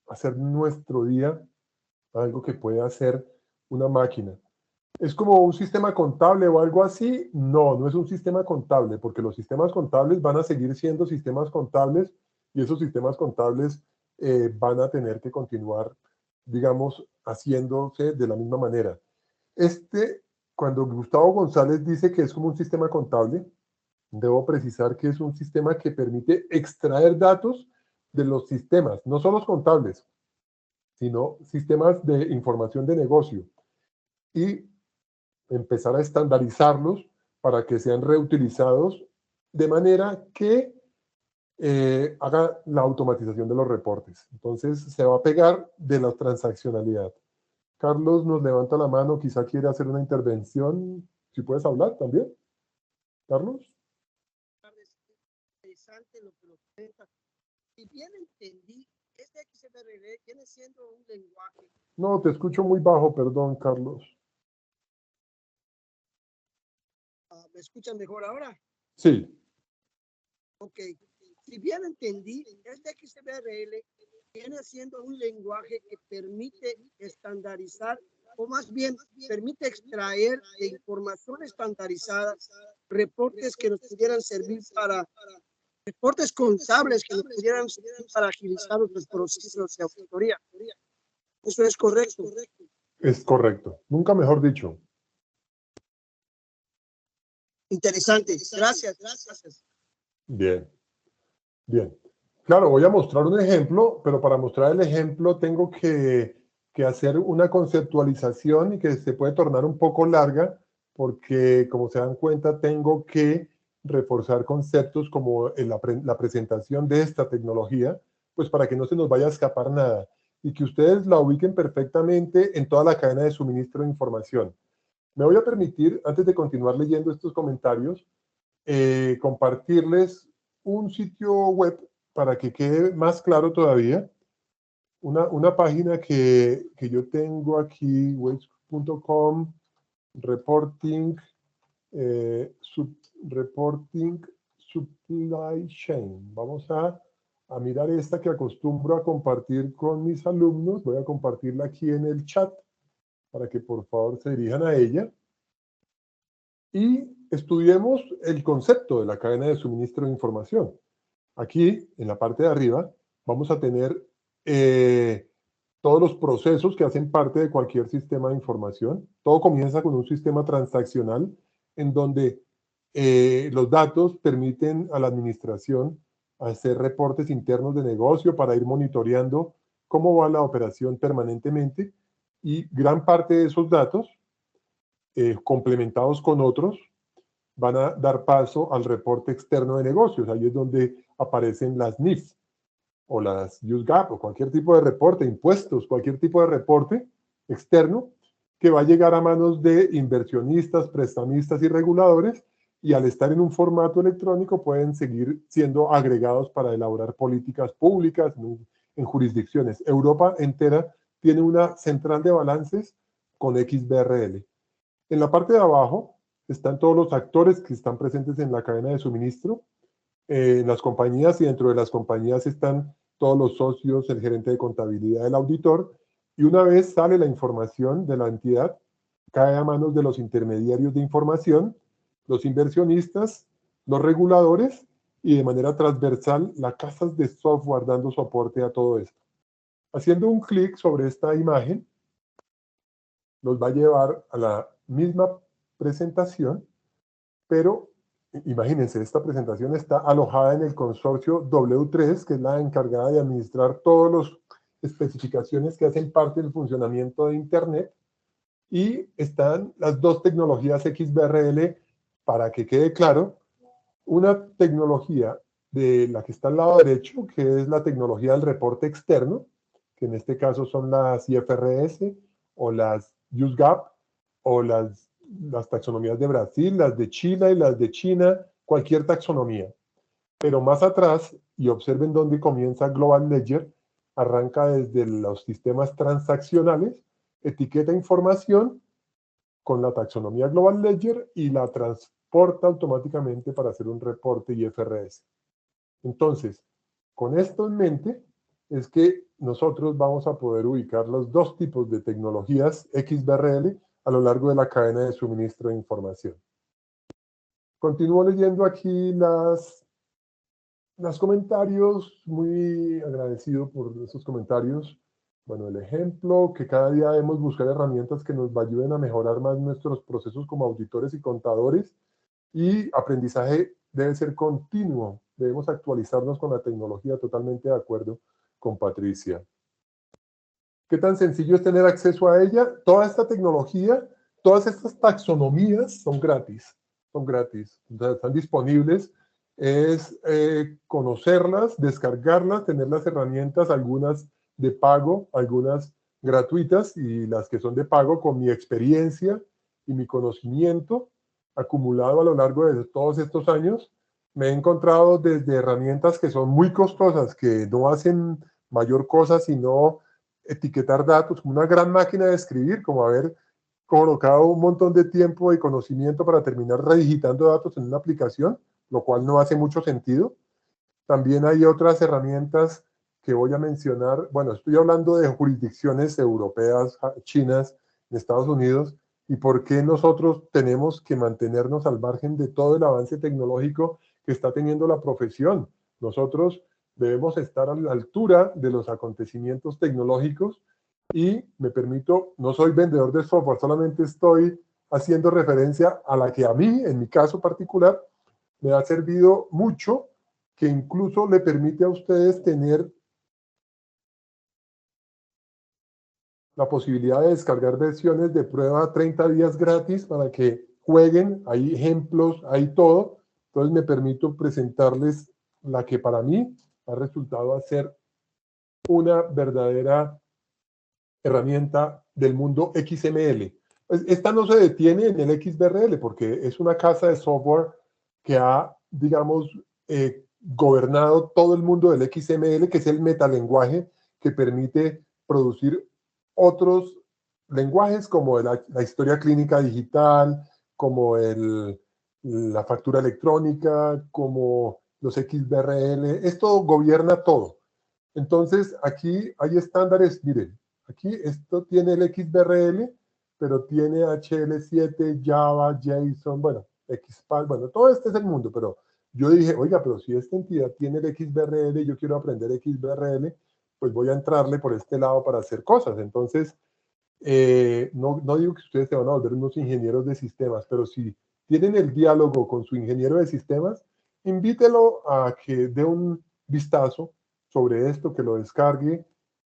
hacer nuestro día algo que pueda hacer una máquina. ¿Es como un sistema contable o algo así? No, no es un sistema contable, porque los sistemas contables van a seguir siendo sistemas contables, y esos sistemas contables van a tener que continuar, digamos, haciéndose de la misma manera. Cuando Gustavo González dice que es como un sistema contable, debo precisar que es un sistema que permite extraer datos de los sistemas, no solo los contables, sino sistemas de información de negocio, y empezar a estandarizarlos para que sean reutilizados de manera que haga la automatización de los reportes. Entonces se va a pegar de la transaccionalidad. Carlos nos levanta la mano, quizá quiere hacer una intervención. Si puedes hablar también, Carlos. Interesante lo que nos cuenta. Si bien entendí, este XML viene siendo un lenguaje. No, te escucho muy bajo, perdón, Carlos. ¿Me escuchan mejor ahora? Sí. Ok. Si bien entendí, este XML viene siendo un lenguaje que permite estandarizar, o más bien permite extraer de información estandarizada reportes que nos pudieran servir para reportes contables que nos pudieran servir para agilizar los procesos de auditoría. ¿Eso es correcto? Es correcto. Nunca mejor dicho. Interesante. Gracias. Gracias. Bien. Bien. Claro, voy a mostrar un ejemplo, pero para mostrar el ejemplo tengo que hacer una conceptualización, y que se puede tornar un poco larga, porque como se dan cuenta tengo que reforzar conceptos como la presentación de esta tecnología, pues para que no se nos vaya a escapar nada y que ustedes la ubiquen perfectamente en toda la cadena de suministro de información. Me voy a permitir, antes de continuar leyendo estos comentarios, compartirles un sitio web para que quede más claro todavía. Una página que yo tengo aquí, wage.com, reporting, reporting supply chain. Vamos a mirar esta que acostumbro a compartir con mis alumnos. Voy a compartirla aquí en el chat para que por favor se dirijan a ella y estudiemos el concepto de la cadena de suministro de información. Aquí, en la parte de arriba, vamos a tener todos los procesos que hacen parte de cualquier sistema de información. Todo comienza con un sistema transaccional en donde los datos permiten a la administración hacer reportes internos de negocio para ir monitoreando cómo va la operación permanentemente, y gran parte de esos datos, complementados con otros, van a dar paso al reporte externo de negocios. Ahí es donde aparecen las NIF o las USGAP o cualquier tipo de reporte, impuestos, cualquier tipo de reporte externo que va a llegar a manos de inversionistas, prestamistas y reguladores, y al estar en un formato electrónico pueden seguir siendo agregados para elaborar políticas públicas en jurisdicciones. Europa entera tiene una central de balances con XBRL. En la parte de abajo están todos los actores que están presentes en la cadena de suministro, en las compañías, y dentro de las compañías están todos los socios, el gerente de contabilidad, el auditor, y una vez sale la información de la entidad, cae a manos de los intermediarios de información, los inversionistas, los reguladores, y de manera transversal las casas de software dando soporte a todo esto. Haciendo un clic sobre esta imagen, nos va a llevar a la misma presentación, pero imagínense, esta presentación está alojada en el consorcio W3, que es la encargada de administrar todas las especificaciones que hacen parte del funcionamiento de Internet, y están las dos tecnologías XBRL, para que quede claro, una tecnología de la que está al lado derecho, que es la tecnología del reporte externo, que en este caso son las IFRS o las USGAP o las taxonomías de Brasil, las de Chile y las de China, cualquier taxonomía. Pero más atrás, y observen dónde comienza Global Ledger, arranca desde los sistemas transaccionales, etiqueta información con la taxonomía Global Ledger y la transporta automáticamente para hacer un reporte IFRS. Entonces, con esto en mente, es que nosotros vamos a poder ubicar los dos tipos de tecnologías XBRL a lo largo de la cadena de suministro de información. Continúo leyendo aquí los comentarios, muy agradecido por esos comentarios. Bueno, el ejemplo, que cada día debemos buscar herramientas que nos ayuden a mejorar más nuestros procesos como auditores y contadores, y aprendizaje debe ser continuo, debemos actualizarnos con la tecnología, totalmente de acuerdo con Patricia. ¿Qué tan sencillo es tener acceso a ella? Toda esta tecnología, todas estas taxonomías son gratis, están disponibles. Es conocerlas, descargarlas, tener las herramientas, algunas de pago, algunas gratuitas, y las que son de pago, con mi experiencia y mi conocimiento acumulado a lo largo de todos estos años, me he encontrado desde herramientas que son muy costosas, que no hacen mayor cosa sino etiquetar datos, como una gran máquina de escribir, como haber colocado un montón de tiempo y conocimiento para terminar redigitando datos en una aplicación, lo cual no hace mucho sentido. También hay otras herramientas que voy a mencionar. Bueno, estoy hablando de jurisdicciones europeas, chinas, en Estados Unidos, y por qué nosotros tenemos que mantenernos al margen de todo el avance tecnológico que está teniendo la profesión. Nosotros debemos estar a la altura de los acontecimientos tecnológicos, y me permito, no soy vendedor de software, solamente estoy haciendo referencia a la que a mí, en mi caso particular, me ha servido mucho, que incluso le permite a ustedes tener la posibilidad de descargar versiones de prueba 30 días gratis para que jueguen. Hay ejemplos, hay todo. Entonces me permito presentarles la que para mí ha resultado a ser una verdadera herramienta del mundo XML. Esta no se detiene en el XBRL, porque es una casa de software que ha, digamos, gobernado todo el mundo del XML, que es el metalenguaje que permite producir otros lenguajes como la historia clínica digital, como la factura electrónica, como los XBRL. Esto gobierna todo. Entonces, aquí hay estándares. Miren, aquí esto tiene el XBRL, pero tiene HL7, Java, JSON, bueno, XPath, bueno, todo este es el mundo, pero yo dije, oiga, pero si esta entidad tiene el XBRL y yo quiero aprender XBRL, pues voy a entrarle por este lado para hacer cosas. Entonces, no digo que ustedes se van a volver unos ingenieros de sistemas, pero si tienen el diálogo con su ingeniero de sistemas, invítelo a que dé un vistazo sobre esto, que lo descargue,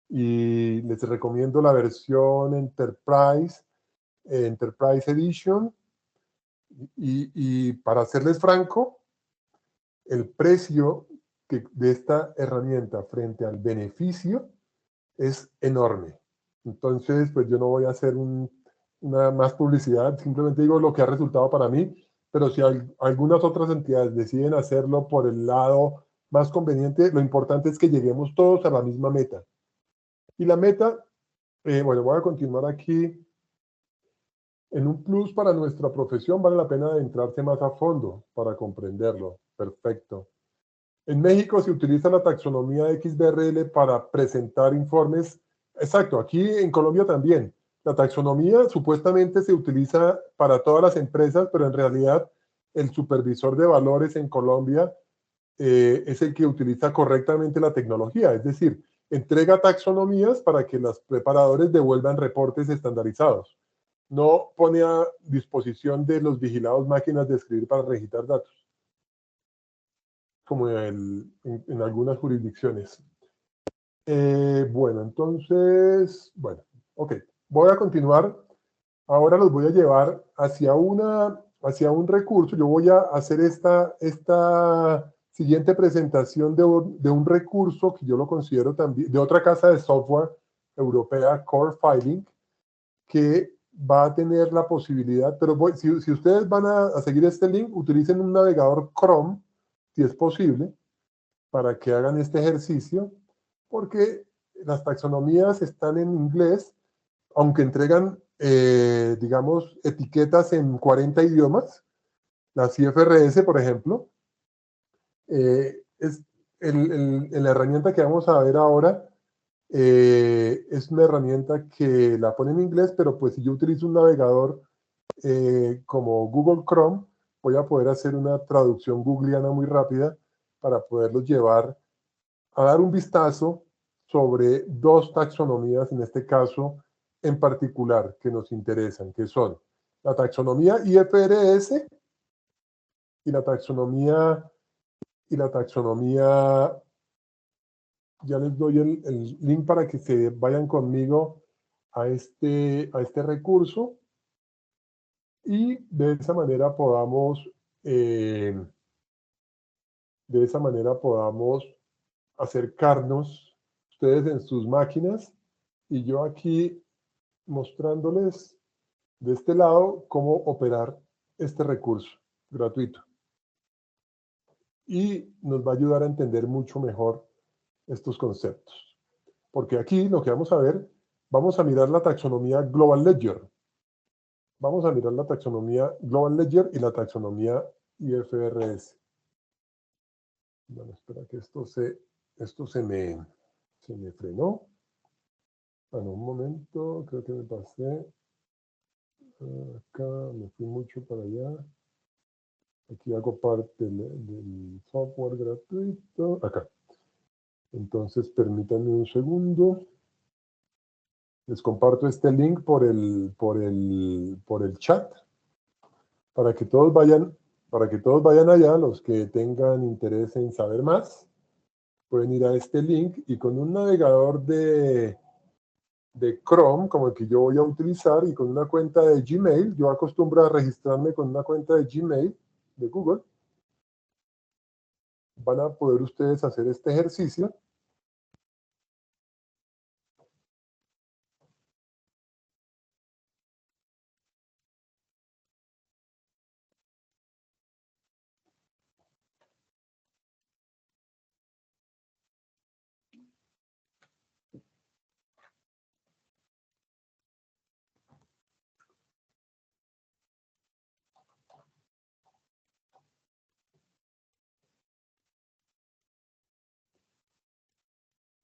y les recomiendo la versión Enterprise Edition, Y para serles franco, el precio de esta herramienta frente al beneficio es enorme. Entonces, pues yo no voy a hacer una más publicidad, simplemente digo lo que ha resultado para mí, pero si algunas otras entidades deciden hacerlo por el lado más conveniente, lo importante es que lleguemos todos a la misma meta. Y la meta, bueno, voy a continuar aquí. En un plus para nuestra profesión vale la pena adentrarse más a fondo para comprenderlo. Perfecto. En México se utiliza la taxonomía XBRL para presentar informes. Exacto, aquí en Colombia también. La taxonomía supuestamente se utiliza para todas las empresas, pero en realidad el supervisor de valores en Colombia es el que utiliza correctamente la tecnología. Es decir, entrega taxonomías para que los preparadores devuelvan reportes estandarizados. No pone a disposición de los vigilados máquinas de escribir para registrar datos, como en algunas jurisdicciones. Bueno, entonces, bueno, ok. Voy a continuar. Ahora los voy a llevar hacia un recurso. Yo voy a hacer esta siguiente presentación de un recurso que yo lo considero también, de otra casa de software europea, Core Filing, que va a tener la posibilidad, pero si ustedes van a seguir este link, utilicen un navegador Chrome, si es posible, para que hagan este ejercicio, porque las taxonomías están en inglés, aunque entregan, digamos, etiquetas en 40 idiomas, las IFRS, por ejemplo, es la herramienta que vamos a ver ahora. Es una herramienta que la pone en inglés, pero pues si yo utilizo un navegador como Google Chrome, voy a poder hacer una traducción googleana muy rápida para poderlos llevar a dar un vistazo sobre dos taxonomías, en este caso en particular, que nos interesan, que son la taxonomía IFRS y la taxonomía ya les doy el link para que se vayan conmigo a este recurso y de esa manera podamos acercarnos ustedes en sus máquinas y yo aquí mostrándoles de este lado cómo operar este recurso gratuito. Y nos va a ayudar a entender mucho mejor estos conceptos. Porque aquí lo que vamos a ver, vamos a mirar la taxonomía Global Ledger. Vamos a mirar la taxonomía Global Ledger y la taxonomía IFRS. Bueno, espera que esto se me frenó. Bueno, un momento, creo que me pasé. Acá me fui mucho para allá. Aquí hago parte del software gratuito. Acá. Entonces, permítanme un segundo. Les comparto este link por el chat para que todos vayan allá. Los que tengan interés en saber más pueden ir a este link y con un navegador de Chrome, como el que yo voy a utilizar, y con una cuenta de Gmail, yo acostumbro a registrarme con una cuenta de Gmail de Google, van a poder ustedes hacer este ejercicio.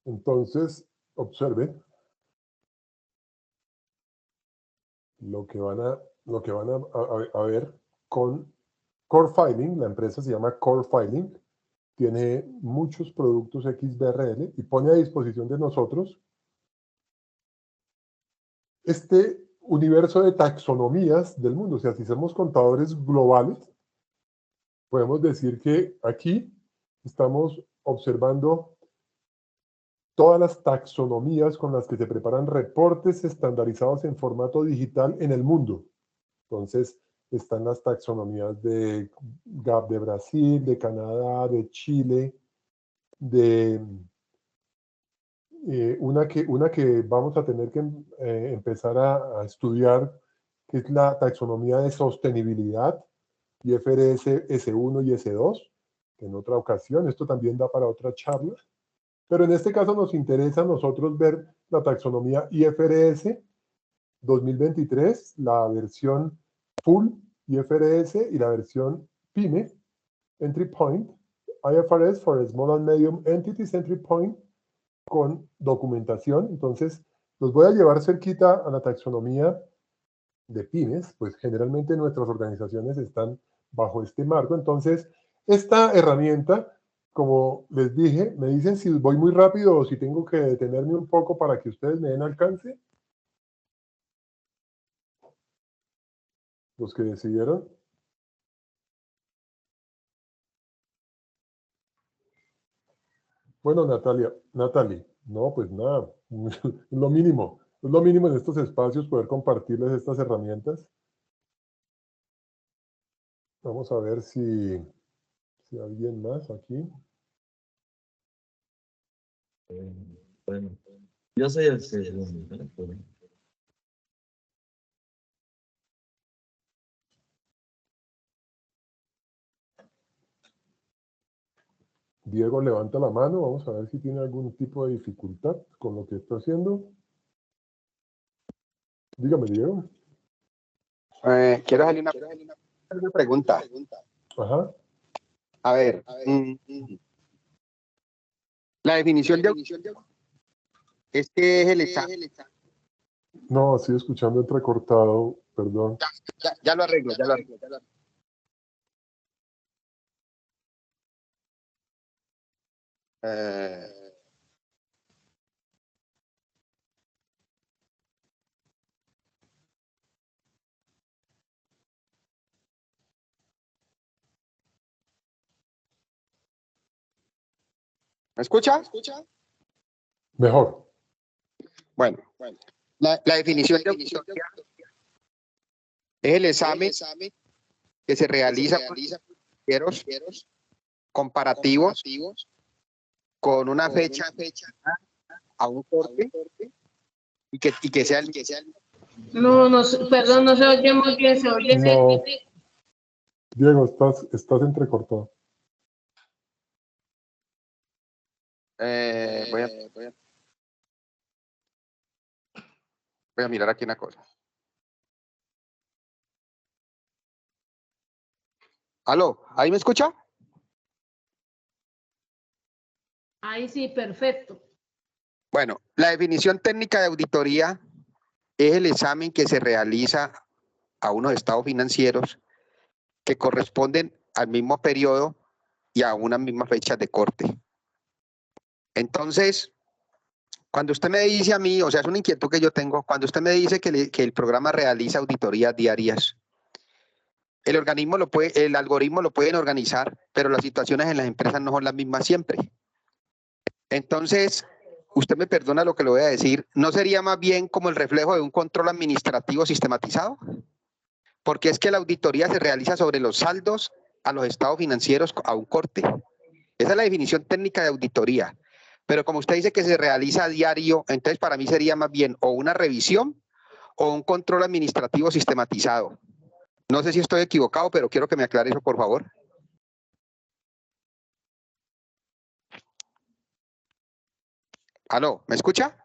Entonces, observen lo que van a ver con Core Filing. La empresa se llama Core Filing, tiene muchos productos XBRL y pone a disposición de nosotros este universo de taxonomías del mundo. O sea, si somos contadores globales, podemos decir que aquí estamos observando todas las taxonomías con las que se preparan reportes estandarizados en formato digital en el mundo. Entonces, están las taxonomías de GAP de Brasil, de Canadá, de Chile, de una que vamos a tener que empezar a estudiar, que es la taxonomía de sostenibilidad, IFRS S1 y S2, en otra ocasión. Esto también da para otra charla. Pero en este caso nos interesa a nosotros ver la taxonomía IFRS 2023, la versión full IFRS y la versión PYME, Entry Point, IFRS for Small and Medium Entities Entry Point, con documentación. Entonces, los voy a llevar cerquita a la taxonomía de pymes, pues generalmente nuestras organizaciones están bajo este marco. Entonces, esta herramienta, como les dije, me dicen si voy muy rápido o si tengo que detenerme un poco para que ustedes me den alcance. Los que decidieron. Bueno, Natalie, no, pues nada, es lo mínimo en estos espacios poder compartirles estas herramientas. Vamos a ver si alguien más aquí. Bueno, yo soy el segundo. Diego levanta la mano, vamos a ver si tiene algún tipo de dificultad con lo que está haciendo. Dígame, Diego. Quiero hacerle una pregunta. Ajá. A ver, la definición de es que es el examen. No, estoy escuchando entrecortado, perdón. Ya lo arreglo, ya lo arreglo. ¿Me escucha? Mejor. Bueno, la definición de auditoría es el examen que se realiza por financieros comparativos con una fecha a un corte y que sea el No, perdón, no se oye muy bien, se oye. No. Diego, estás entrecortado. Voy a mirar aquí una cosa. ¿Aló? ¿Ahí me escucha? Ahí sí, perfecto. Bueno, la definición técnica de auditoría es el examen que se realiza a unos estados financieros que corresponden al mismo periodo y a una misma fecha de corte. Entonces, cuando usted me dice a mí, o sea, es una inquietud que yo tengo, cuando usted me dice que el programa realiza auditorías diarias, el algoritmo lo pueden organizar, pero las situaciones en las empresas no son las mismas siempre. Entonces, usted me perdona lo que le voy a decir, ¿no sería más bien como el reflejo de un control administrativo sistematizado? Porque es que la auditoría se realiza sobre los saldos a los estados financieros a un corte. Esa es la definición técnica de auditoría. Pero como usted dice que se realiza a diario, entonces para mí sería más bien o una revisión o un control administrativo sistematizado. No sé si estoy equivocado, pero quiero que me aclare eso, por favor. ¿Aló? ¿Me escucha?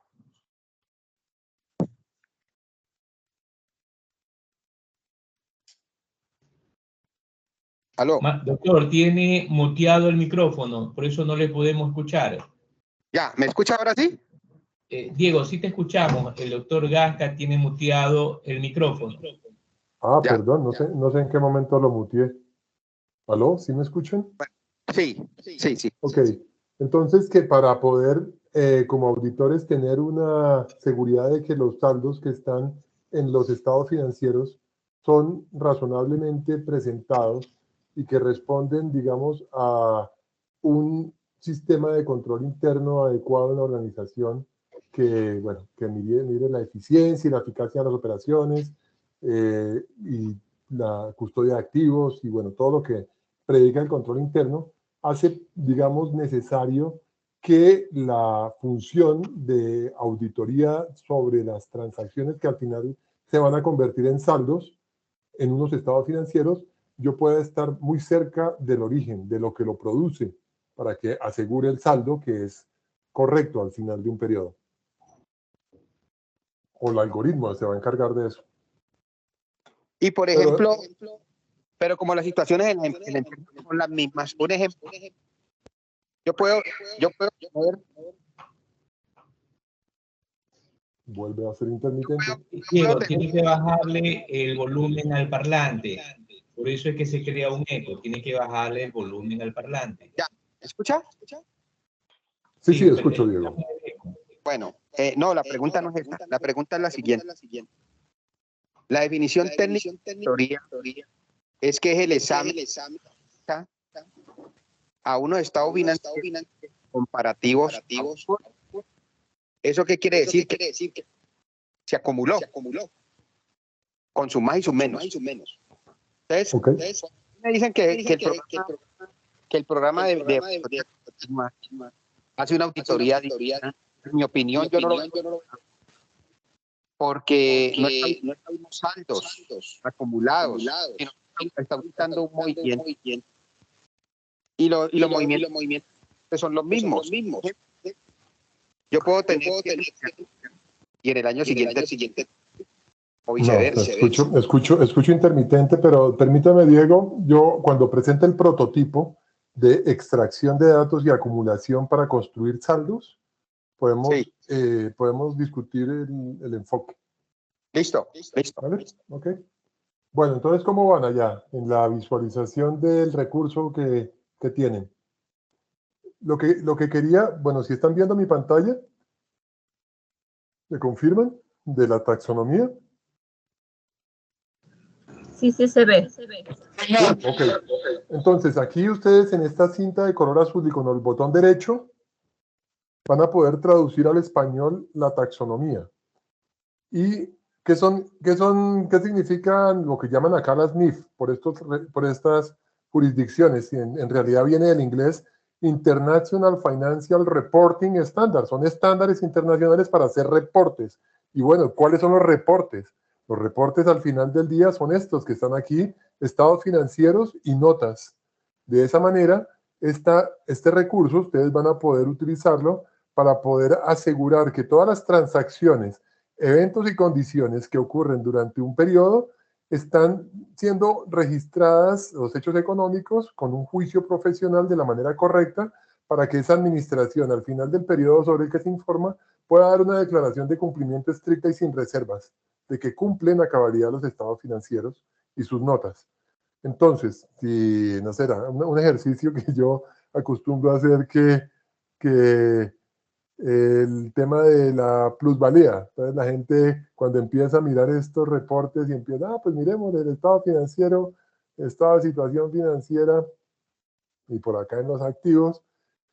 ¿Aló? Doctor, tiene muteado el micrófono, por eso no le podemos escuchar. ¿Ya? ¿Me escucha ahora sí? Diego, sí te escuchamos. El doctor Gasca tiene muteado el micrófono. Ah, Ya. perdón, no sé en qué momento lo muteé. ¿Aló? ¿Sí me escuchan? Sí. Ok, entonces que para poder, como auditores, tener una seguridad de que los saldos que están en los estados financieros son razonablemente presentados y que responden, digamos, a un sistema de control interno adecuado en la organización que, bueno, que mire la eficiencia y la eficacia de las operaciones y la custodia de activos y bueno, todo lo que predica el control interno, hace, digamos, necesario que la función de auditoría sobre las transacciones que al final se van a convertir en saldos en unos estados financieros, yo pueda estar muy cerca del origen, de lo que lo produce, para que asegure el saldo que es correcto al final de un periodo. O el algoritmo se va a encargar de eso. Y por ejemplo, pero como las situaciones en la empresa son las mismas, un ejemplo, yo puedo poner, Vuelve a ser intermitente. Diego, tiene que bajarle el volumen al parlante. Por eso es que se crea un eco. Tiene que bajarle el volumen al parlante. ¿ya? ¿Escucha? Sí, sí, escucho, Diego. Bueno, no, la pregunta no es esta. La pregunta es la siguiente. La definición técnica de teoría es que es el examen a unos estados financieros comparativos. ¿Eso qué quiere decir? Que se acumuló con sus más y sus menos. Entonces, me dicen que el programa de hace una auditoría. En mi opinión, yo no lo veo, porque no estamos saldos acumulados, sino está buscando un movimiento. Y los movimientos son los mismos. Yo puedo tener y en el año siguiente o viceversa. No, escucho intermitente, pero permítame, Diego, yo cuando presente el prototipo de extracción de datos y acumulación para construir saldos, podemos discutir el enfoque. Listo. ¿Vale? Ok. Bueno, entonces, ¿cómo van allá en la visualización del recurso que tienen? Lo que quería, bueno, si están viendo mi pantalla, ¿me confirman? De la taxonomía. Sí, se ve. Ok. Entonces, aquí ustedes en esta cinta de color azul y con el botón derecho van a poder traducir al español la taxonomía. ¿Y qué significan lo que llaman acá las NIF por estas jurisdicciones? Y en realidad viene del inglés International Financial Reporting Standards. Son estándares internacionales para hacer reportes. Y bueno, ¿cuáles son los reportes? Los reportes al final del día son estos que están aquí, estados financieros y notas. De esa manera, este recurso ustedes van a poder utilizarlo para poder asegurar que todas las transacciones, eventos y condiciones que ocurren durante un periodo están siendo registradas, los hechos económicos, con un juicio profesional de la manera correcta para que esa administración al final del periodo sobre el que se informa pueda dar una declaración de cumplimiento estricta y sin reservas, de que cumplen a cabalidad los estados financieros y sus notas. Entonces, si no será un ejercicio que yo acostumbro a hacer que el tema de la plusvalía. Entonces la gente cuando empieza a mirar estos reportes y empieza, pues miremos el estado financiero, estado de situación financiera y por acá en los activos,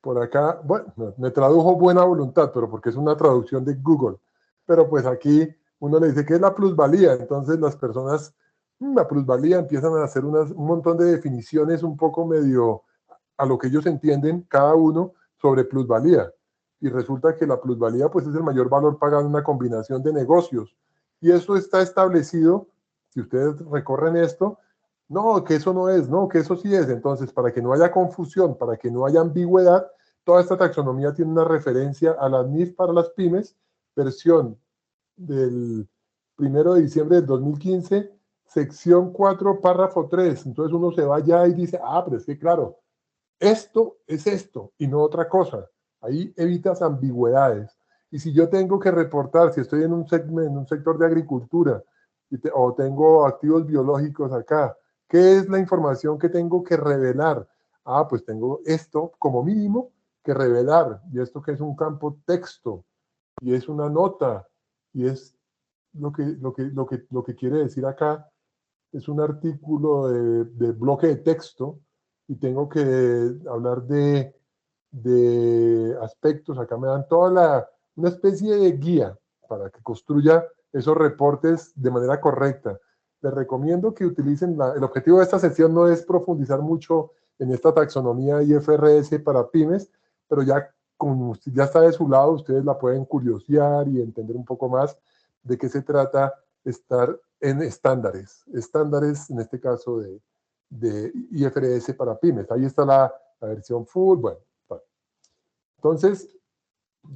por acá, bueno, me tradujo buena voluntad, pero porque es una traducción de Google. Pero pues aquí uno le dice, ¿qué es la plusvalía? Entonces las personas, la plusvalía empiezan a hacer un montón de definiciones un poco medio a lo que ellos entienden cada uno sobre plusvalía. Y resulta que la plusvalía pues es el mayor valor pagado en una combinación de negocios. Y eso está establecido, si ustedes recorren esto, no, que eso no es, no, que eso sí es. Entonces, para que no haya confusión, para que no haya ambigüedad, toda esta taxonomía tiene una referencia a la NIF para las pymes, versión del 1 de diciembre del 2015, sección 4, párrafo 3. Entonces uno se va allá y dice, pero es que claro, esto es esto y no otra cosa. Ahí evitas ambigüedades. Y si yo tengo que reportar, si estoy en un sector de agricultura o tengo activos biológicos acá, ¿qué es la información que tengo que revelar? Pues tengo esto como mínimo que revelar. Y esto que es un campo texto y es una nota y es lo que quiere decir acá es un artículo de bloque de texto y tengo que hablar de aspectos. Acá me dan una especie de guía para que construya esos reportes de manera correcta. les recomiendo que utilicen, el objetivo de esta sesión no es profundizar mucho en esta taxonomía IFRS para pymes, pero ya, como ya está de su lado, ustedes la pueden curiosear y entender un poco más de qué se trata estar en estándares en este caso de IFRS para pymes. Ahí está la versión full, bueno. Entonces,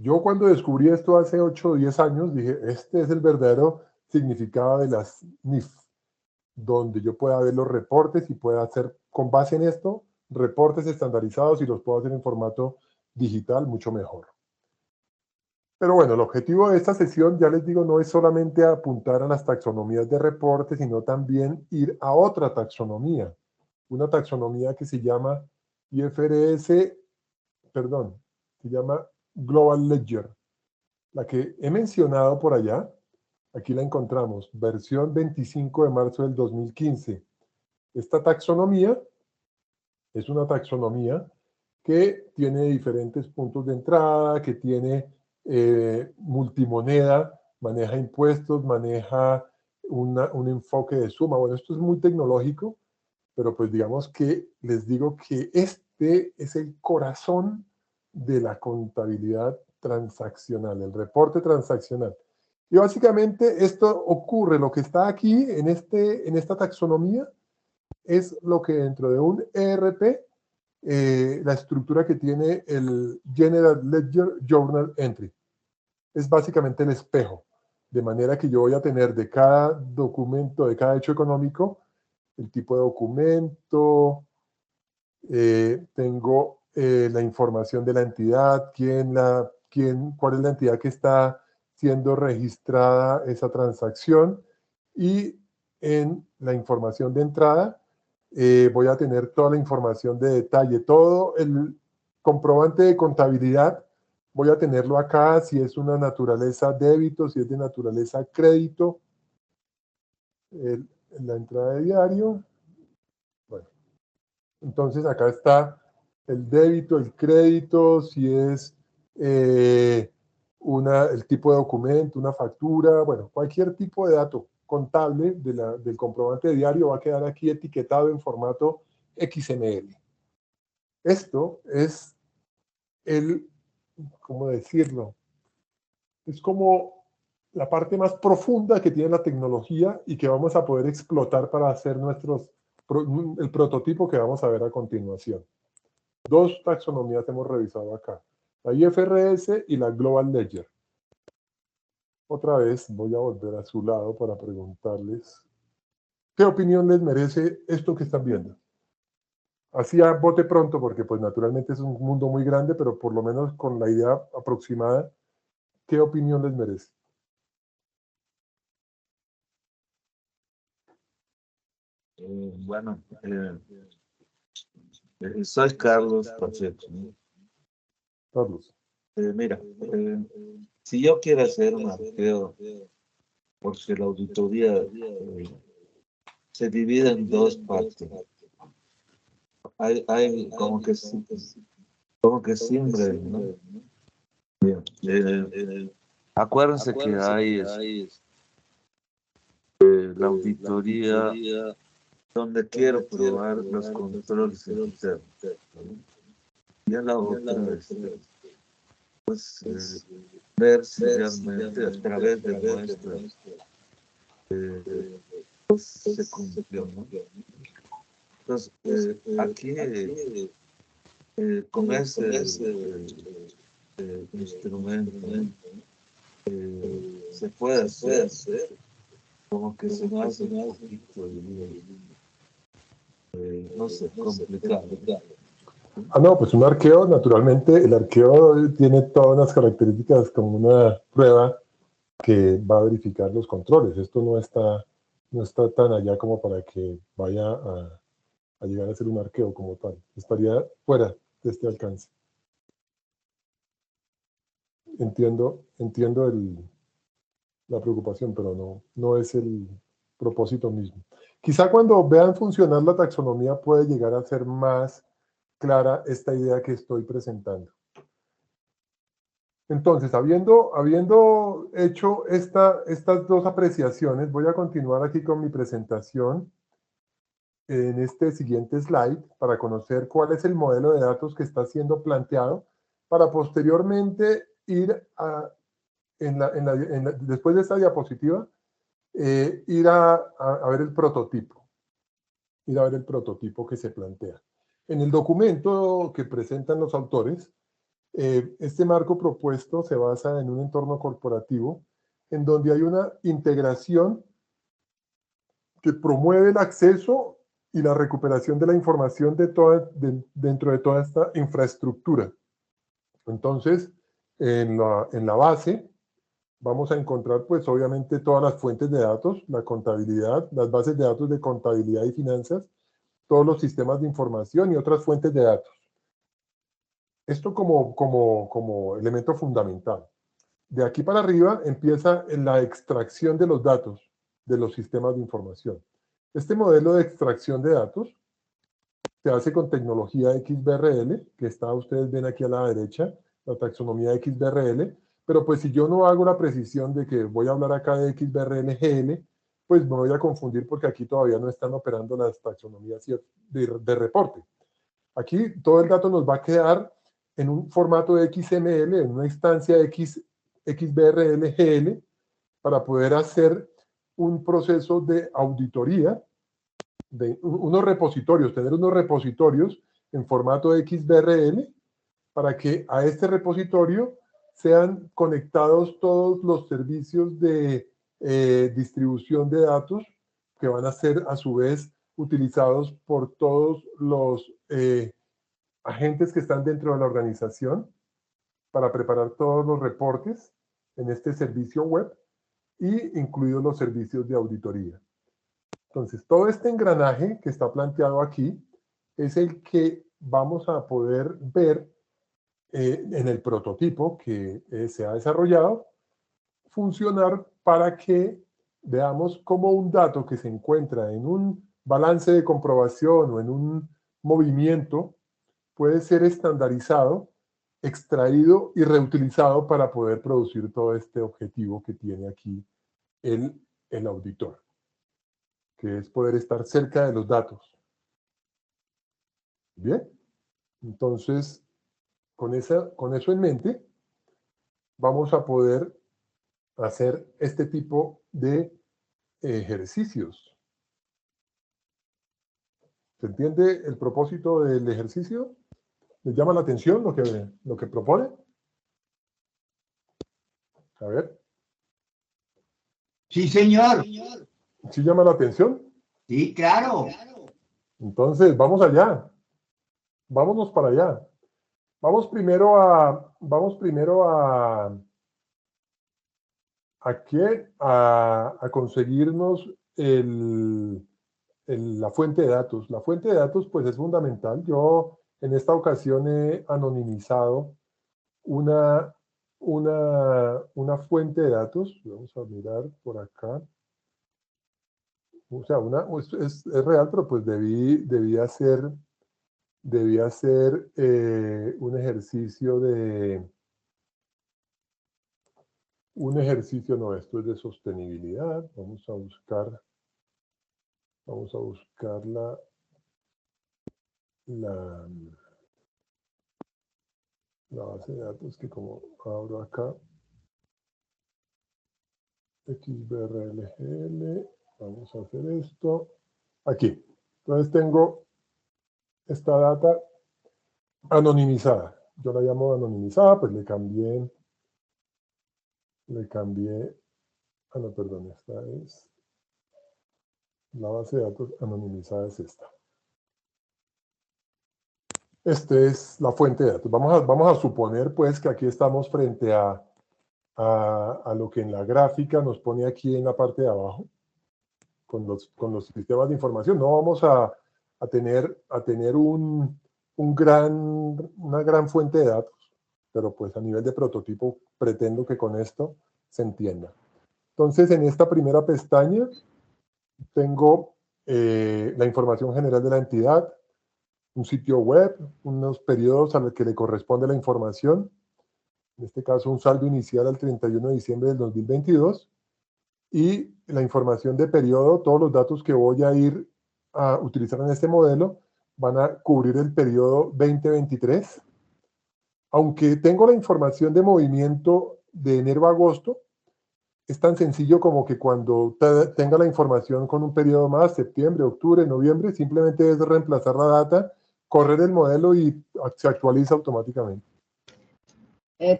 yo cuando descubrí esto hace 8 o 10 años, dije, este es el verdadero significado de las NIF, donde yo pueda ver los reportes y pueda hacer, con base en esto, reportes estandarizados y los puedo hacer en formato digital mucho mejor. Pero bueno, el objetivo de esta sesión, ya les digo, no es solamente apuntar a las taxonomías de reportes, sino también ir a otra taxonomía, una taxonomía que se llama IFRS, perdón, se llama Global Ledger. La que he mencionado por allá, aquí la encontramos, versión 25 de marzo del 2015. Esta taxonomía es una taxonomía que tiene diferentes puntos de entrada, que tiene multimoneda, maneja impuestos, maneja un enfoque de suma. Bueno, esto es muy tecnológico, pero pues digamos que les digo que este es el corazón de la contabilidad transaccional, el reporte transaccional. Y básicamente esto ocurre, lo que está aquí en esta taxonomía es lo que dentro de un ERP, la estructura que tiene el General Ledger Journal Entry. Es básicamente el espejo, de manera que yo voy a tener de cada documento, de cada hecho económico, el tipo de documento, tengo la información de la entidad, cuál es la entidad que está siendo registrada esa transacción, y en la información de entrada voy a tener toda la información de detalle, todo el comprobante de contabilidad, voy a tenerlo acá, si es una naturaleza débito, si es de naturaleza crédito, la entrada de diario. Bueno, entonces acá está el débito, el crédito, si es el tipo de documento, una factura, bueno, cualquier tipo de dato contable del comprobante de diario va a quedar aquí etiquetado en formato XML. Esto es ¿cómo decirlo? Es como la parte más profunda que tiene la tecnología y que vamos a poder explotar para hacer el prototipo que vamos a ver a continuación. Dos taxonomías hemos revisado acá, la IFRS y la Global Ledger. Otra vez voy a volver a su lado para preguntarles ¿qué opinión les merece esto que están viendo? Así a bote pronto, porque pues naturalmente es un mundo muy grande, pero por lo menos con la idea aproximada, ¿qué opinión les merece? Bueno, soy Carlos Pacheco, ¿no? Carlos. Mira, si yo quiero hacer un arqueo, porque la auditoría se divide en dos partes. Hay como que siempre, ¿no? Bien. Acuérdense que hay la auditoría donde quiero probar los controles internos, ¿no? Y a la otra pues ver si realmente a través de muestras pues, se cumplió, ¿no? Entonces, aquí con ese instrumento se puede hacer como que se me hace un poquito, no sé, complicado. No, pues un arqueo, naturalmente, el arqueo tiene todas las características como una prueba que va a verificar los controles. Esto no está tan allá como para que vaya a llegar a ser un arqueo como tal. Estaría fuera de este alcance. Entiendo la preocupación, pero no es el propósito mismo. Quizá cuando vean funcionar la taxonomía puede llegar a ser más clara esta idea que estoy presentando. Entonces, habiendo hecho estas dos apreciaciones, voy a continuar aquí con mi presentación en este siguiente slide para conocer cuál es el modelo de datos que está siendo planteado para posteriormente ir después de esta diapositiva, ir a ver el prototipo. Ir a ver el prototipo que se plantea. En el documento que presentan los autores, este marco propuesto se basa en un entorno corporativo en donde hay una integración que promueve el acceso y la recuperación de la información dentro de toda esta infraestructura. Entonces, en la base vamos a encontrar, pues obviamente, todas las fuentes de datos, la contabilidad, las bases de datos de contabilidad y finanzas, todos los sistemas de información y otras fuentes de datos. Esto como elemento fundamental. De aquí para arriba empieza la extracción de los datos de los sistemas de información. Este modelo de extracción de datos se hace con tecnología XBRL, que ustedes ven aquí a la derecha, la taxonomía XBRL, pero pues si yo no hago la precisión de que voy a hablar acá de XBRL-GL, pues me voy a confundir porque aquí todavía no están operando las taxonomías de reporte. Aquí todo el dato nos va a quedar en un formato de XML, en una instancia XBRL-GL, para poder hacer un proceso de auditoría de unos repositorios, tener unos repositorios en formato XBRL para que a este repositorio sean conectados todos los servicios de distribución de datos que van a ser a su vez utilizados por todos los agentes que están dentro de la organización para preparar todos los reportes en este servicio web y incluidos los servicios de auditoría. Entonces, todo este engranaje que está planteado aquí es el que vamos a poder ver en el prototipo que se ha desarrollado, funcionar para que veamos cómo un dato que se encuentra en un balance de comprobación o en un movimiento puede ser estandarizado, extraído y reutilizado para poder producir todo este objetivo que tiene aquí el auditor, que es poder estar cerca de los datos. Bien, entonces, con eso en mente, vamos a poder hacer este tipo de ejercicios. ¿Se entiende el propósito del ejercicio? ¿Les llama la atención lo que propone? A ver. Sí, señor. ¿Sí llama la atención? Sí, claro. Entonces, vamos allá. Vámonos para allá. Vamos primero a conseguirnos la fuente de datos. La fuente de datos, pues, es fundamental. Yo, en esta ocasión, he anonimizado una fuente de datos. Vamos a mirar por acá. O sea, es real, pero pues debí hacer un ejercicio no, esto es de sostenibilidad. Vamos a buscar la base de datos que como abro acá, XBRL-GL, vamos a hacer esto, aquí. Entonces tengo esta data anonimizada. Yo la llamo anonimizada, pues le cambié, no, perdón, esta es, la base de datos anonimizada es esta. Esta es la fuente de datos. Vamos a suponer, pues, que aquí estamos frente a lo que en la gráfica nos pone aquí en la parte de abajo, con los sistemas de información. No vamos a tener una gran fuente de datos, pero pues a nivel de prototipo pretendo que con esto se entienda. Entonces, en esta primera pestaña tengo la información general de la entidad, un sitio web, unos periodos a los que le corresponde la información, en este caso un saldo inicial al 31 de diciembre del 2022, y la información de periodo, todos los datos que voy a ir a utilizar en este modelo van a cubrir el periodo 2023. Aunque tengo la información de movimiento de enero a agosto, es tan sencillo como que cuando tenga la información con un periodo más, septiembre, octubre, noviembre, simplemente es reemplazar la data, correr el modelo y se actualiza automáticamente.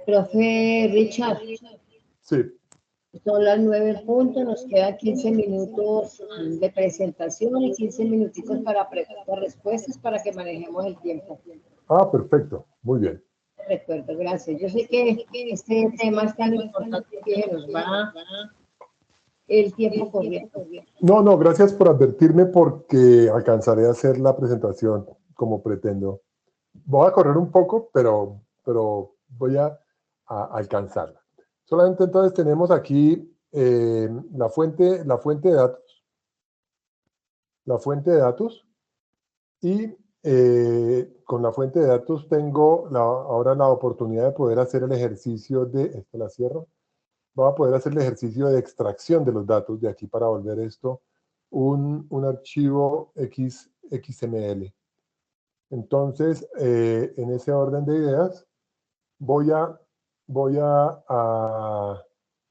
Profe Richard, Sí. son las 9 puntos, nos quedan 15 minutos de presentación y 15 minuticos para preguntas y respuestas para que manejemos el tiempo. Ah, perfecto, muy bien. Recuerdo, gracias. Yo sé que este tema es tan importante que nos va el tiempo corriendo. No, gracias por advertirme porque alcanzaré a hacer la presentación como pretendo. Voy a correr un poco, pero voy a alcanzarla. Solamente entonces tenemos aquí la fuente de datos. La fuente de datos. Y con la fuente de datos tengo ahora la oportunidad de poder hacer el ejercicio de, esta la cierro, voy a poder hacer el ejercicio de extracción de los datos de aquí para volver esto un archivo XML. Entonces, en ese orden de ideas, voy a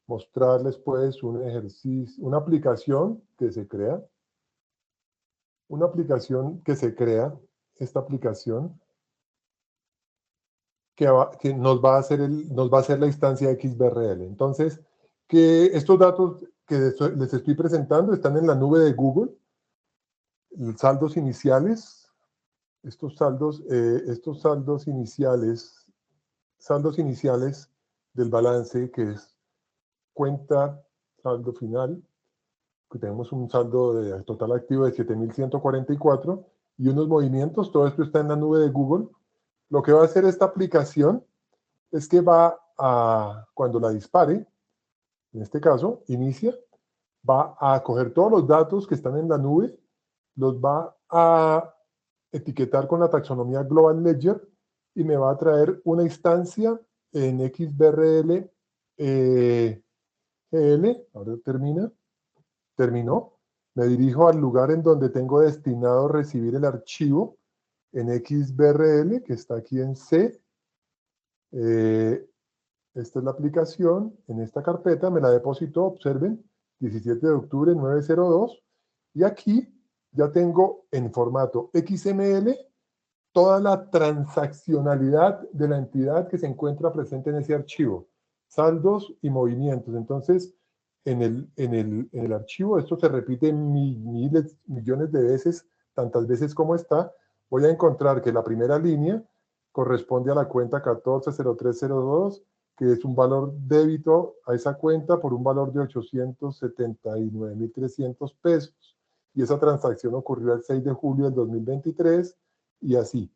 mostrarles pues un ejercicio, una aplicación que se crea. Una aplicación que se crea, esta aplicación, que nos va a hacer la instancia XBRL. Entonces, que estos datos que les estoy presentando están en la nube de Google, saldos iniciales, estos saldos iniciales del balance, que es cuenta, saldo final, que tenemos un saldo de total activo de 7.144 y unos movimientos, todo esto está en la nube de Google. Lo que va a hacer esta aplicación es que cuando la dispare, en este caso, inicia, va a coger todos los datos que están en la nube, los va a etiquetar con la taxonomía Global Ledger y me va a traer una instancia en XBRL GL. Ahora terminó. Me dirijo al lugar en donde tengo destinado recibir el archivo en XBRL, que está aquí en C. Esta es la aplicación. En esta carpeta me la depositó, observen, 17 de octubre 902. Y aquí ya tengo en formato XML toda la transaccionalidad de la entidad que se encuentra presente en ese archivo. Saldos y movimientos. Entonces, en el archivo, esto se repite millones de veces, tantas veces como está. Voy a encontrar que la primera línea corresponde a la cuenta 140302, que es un valor débito a esa cuenta por un valor de 879.300 pesos. Y esa transacción ocurrió el 6 de julio del 2023 y así,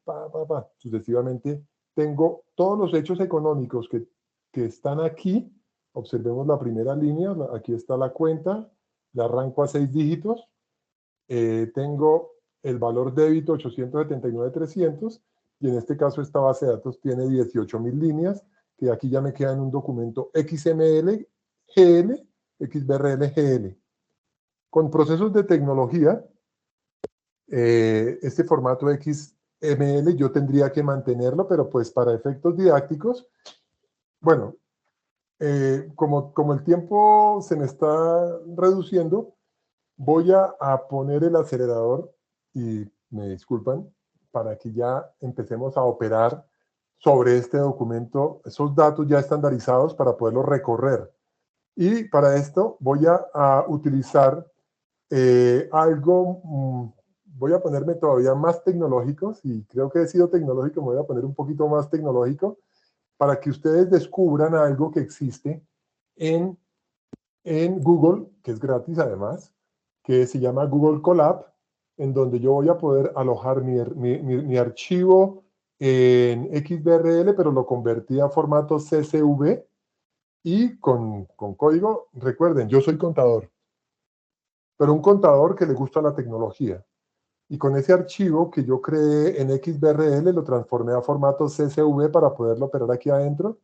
sucesivamente. Tengo todos los hechos económicos que están aquí. Observemos la primera línea, aquí está la cuenta, la arranco a 6 dígitos. Tengo el valor débito 879.300 y en este caso esta base de datos tiene 18.000 líneas, que aquí ya me queda en un documento XML, GL, XBRL, GL. Con procesos de tecnología, este formato XML yo tendría que mantenerlo, pero pues para efectos didácticos, bueno, como el tiempo se me está reduciendo, voy a poner el acelerador y me disculpan para que ya empecemos a operar sobre este documento, esos datos ya estandarizados para poderlos recorrer. Y para esto voy a utilizar voy a ponerme todavía más tecnológico, y creo que he sido tecnológico, me voy a poner un poquito más tecnológico, para que ustedes descubran algo que existe en Google, que es gratis además, que se llama Google Colab, en donde yo voy a poder alojar mi archivo en XBRL, pero lo convertí a formato CSV y con código. Recuerden, yo soy contador, pero un contador que le gusta la tecnología. Y con ese archivo que yo creé en XBRL lo transformé a formato CSV para poderlo operar aquí adentro.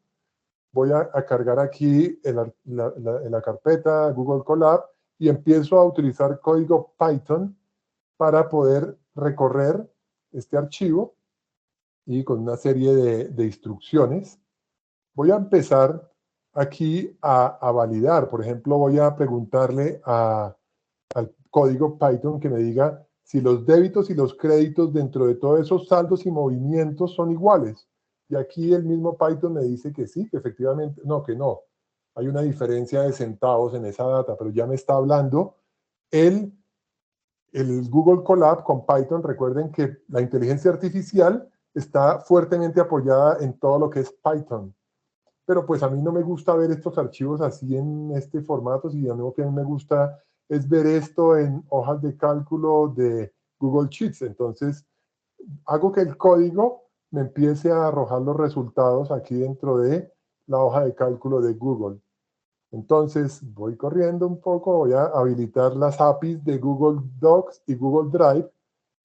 voy a cargar aquí en la carpeta Google Colab y empiezo a utilizar código Python para poder recorrer este archivo y con una serie de instrucciones. Voy a empezar aquí a validar. Por ejemplo, voy a preguntarle al código Python que me diga si los débitos y los créditos dentro de todos esos saldos y movimientos son iguales. Y aquí el mismo Python me dice que sí, que efectivamente, no, que no. Hay una diferencia de centavos en esa data, pero ya me está hablando el Google Colab con Python. Recuerden que la inteligencia artificial está fuertemente apoyada en todo lo que es Python. Pero pues a mí no me gusta ver estos archivos así en este formato, sino lo que a mí me gusta es ver esto en hojas de cálculo de Google Sheets. Entonces, hago que el código me empiece a arrojar los resultados aquí dentro de la hoja de cálculo de Google. Entonces, voy corriendo un poco, voy a habilitar las APIs de Google Docs y Google Drive,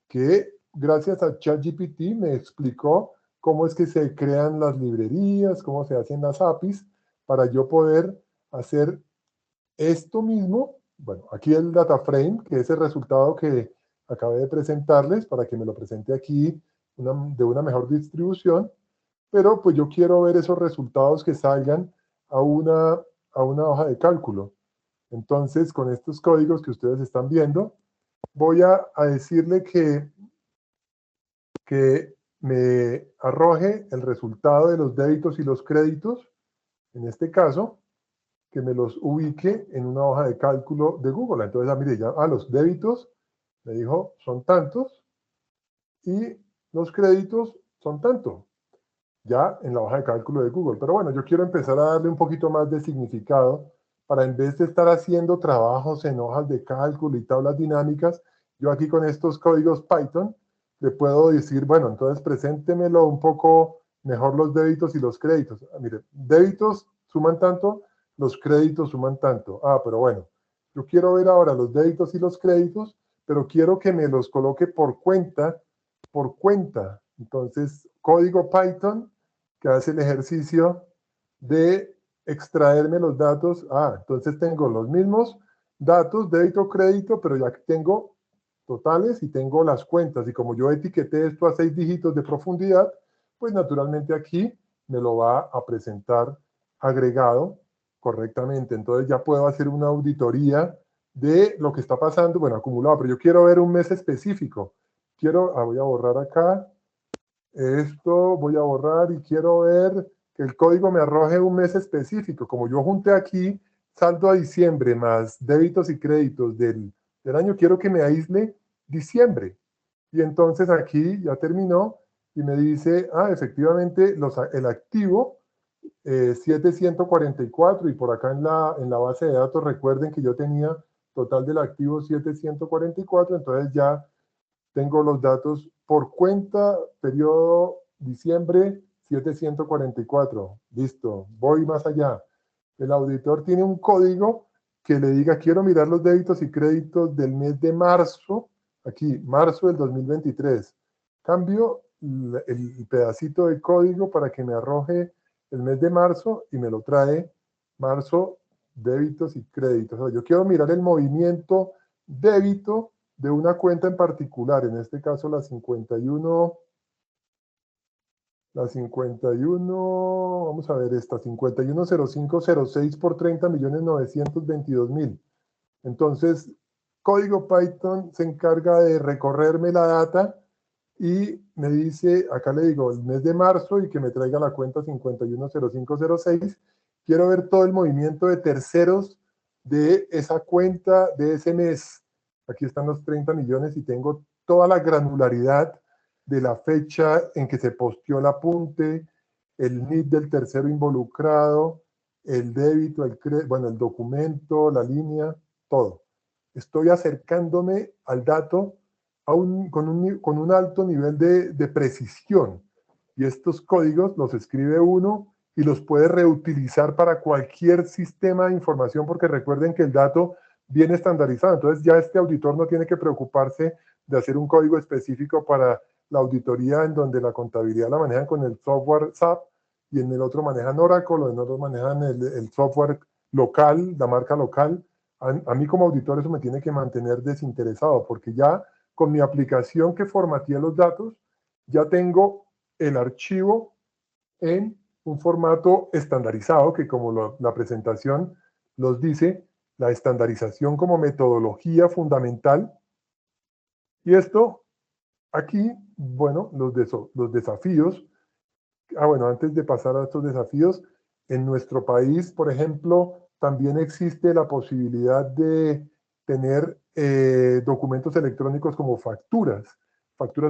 que gracias a ChatGPT me explicó cómo es que se crean las librerías, cómo se hacen las APIs, para yo poder hacer esto mismo. Bueno, aquí el data frame, que es el resultado que acabé de presentarles, para que me lo presente aquí de una mejor distribución, pero pues yo quiero ver esos resultados que salgan a una hoja de cálculo. Entonces, con estos códigos que ustedes están viendo, voy a decirle que me arroje el resultado de los débitos y los créditos, en este caso, que me los ubique en una hoja de cálculo de Google. Entonces, mire, ya los débitos, me dijo, son tantos, y los créditos son tanto, ya en la hoja de cálculo de Google. Pero bueno, yo quiero empezar a darle un poquito más de significado, para en vez de estar haciendo trabajos en hojas de cálculo y tablas dinámicas, yo aquí con estos códigos Python, le puedo decir, bueno, entonces preséntemelo un poco mejor los débitos y los créditos. Mire, débitos suman tanto, los créditos suman tanto. Pero bueno, yo quiero ver ahora los débitos y los créditos, pero quiero que me los coloque por cuenta. Entonces, código Python que hace el ejercicio de extraerme los datos. Entonces tengo los mismos datos, débito, crédito, pero ya tengo totales y tengo las cuentas. Y como yo etiqueté esto a 6 dígitos de profundidad, pues naturalmente aquí me lo va a presentar agregado correctamente. Entonces ya puedo hacer una auditoría de lo que está pasando, bueno, acumulado, pero yo quiero ver un mes específico. Voy a borrar acá esto, voy a borrar y quiero ver que el código me arroje un mes específico. Como yo junté aquí saldo a diciembre más débitos y créditos del año, quiero que me aísle diciembre. Y entonces aquí ya terminó y me dice, efectivamente, el activo 744, y por acá en la base de datos recuerden que yo tenía total del activo 744, entonces ya tengo los datos por cuenta, periodo diciembre 744. Listo, voy más allá. El auditor tiene un código que le diga, quiero mirar los débitos y créditos del mes de marzo, aquí, marzo del 2023. Cambio el pedacito de código para que me arroje el mes de marzo y me lo trae marzo, débitos y créditos. O sea, yo quiero mirar el movimiento débito de una cuenta en particular, en este caso la 51, vamos a ver esta, 510506 por 30.922.000. Entonces, código Python se encarga de recorrerme la data y me dice, acá le digo el mes de marzo y que me traiga la cuenta 510506. Quiero ver todo el movimiento de terceros de esa cuenta de ese mes. Aquí están los 30 millones y tengo toda la granularidad de la fecha en que se posteó el apunte, el NID del tercero involucrado, el débito, el documento, la línea, todo. Estoy acercándome al dato con un alto nivel de precisión. Y estos códigos los escribe uno y los puede reutilizar para cualquier sistema de información, porque recuerden que el dato viene estandarizado. Entonces ya este auditor no tiene que preocuparse de hacer un código específico para la auditoría en donde la contabilidad la manejan con el software SAP, y en el otro manejan Oracle, o en el otro manejan el software local, la marca local. A mí como auditor eso me tiene que mantener desinteresado, porque ya con mi aplicación que formateé los datos, ya tengo el archivo en un formato estandarizado, que como la presentación los dice, la estandarización como metodología fundamental. Y esto, aquí, bueno, los desafíos. Bueno, antes de pasar a estos desafíos, en nuestro país, por ejemplo, también existe la posibilidad de tener documentos electrónicos como facturas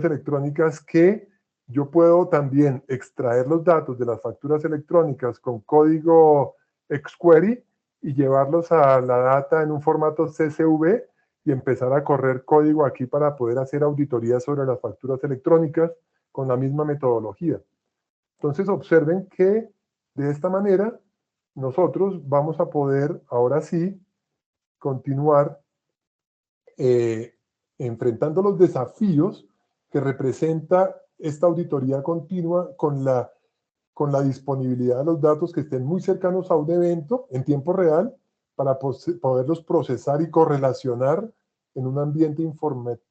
electrónicas que yo puedo también extraer los datos de las facturas electrónicas con código xQuery y llevarlos a la data en un formato CSV y empezar a correr código aquí para poder hacer auditoría sobre las facturas electrónicas con la misma metodología. Entonces observen que de esta manera nosotros vamos a poder ahora sí continuar enfrentando los desafíos que representa esta auditoría continua con la disponibilidad de los datos que estén muy cercanos a un evento en tiempo real para poderlos procesar y correlacionar en un ambiente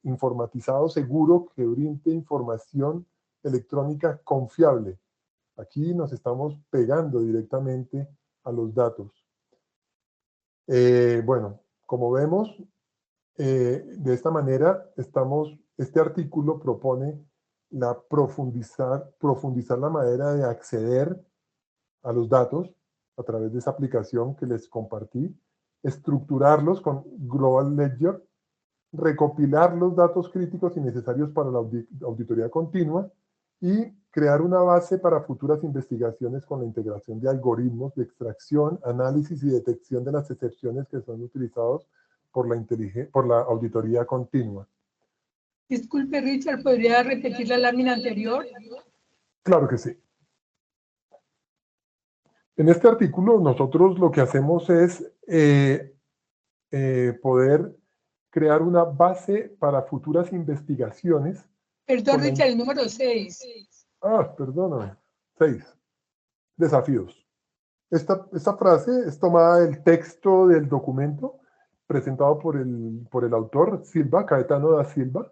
informatizado seguro que brinde información electrónica confiable. Aquí nos estamos pegando directamente a los datos. Bueno, como vemos, de esta manera este artículo propone profundizar la manera de acceder a los datos a través de esa aplicación que les compartí, estructurarlos con Global Ledger, recopilar los datos críticos y necesarios para la auditoría continua y crear una base para futuras investigaciones con la integración de algoritmos de extracción, análisis y detección de las excepciones que son utilizados por la auditoría continua. Disculpe, Richard, ¿podría repetir la lámina anterior? Claro que sí. En este artículo nosotros lo que hacemos es poder crear una base para futuras investigaciones. Perdón, Richard, el número 6. Perdóname. 6. Desafíos. Esta frase es tomada del texto del documento presentado por el autor Silva, Caetano da Silva,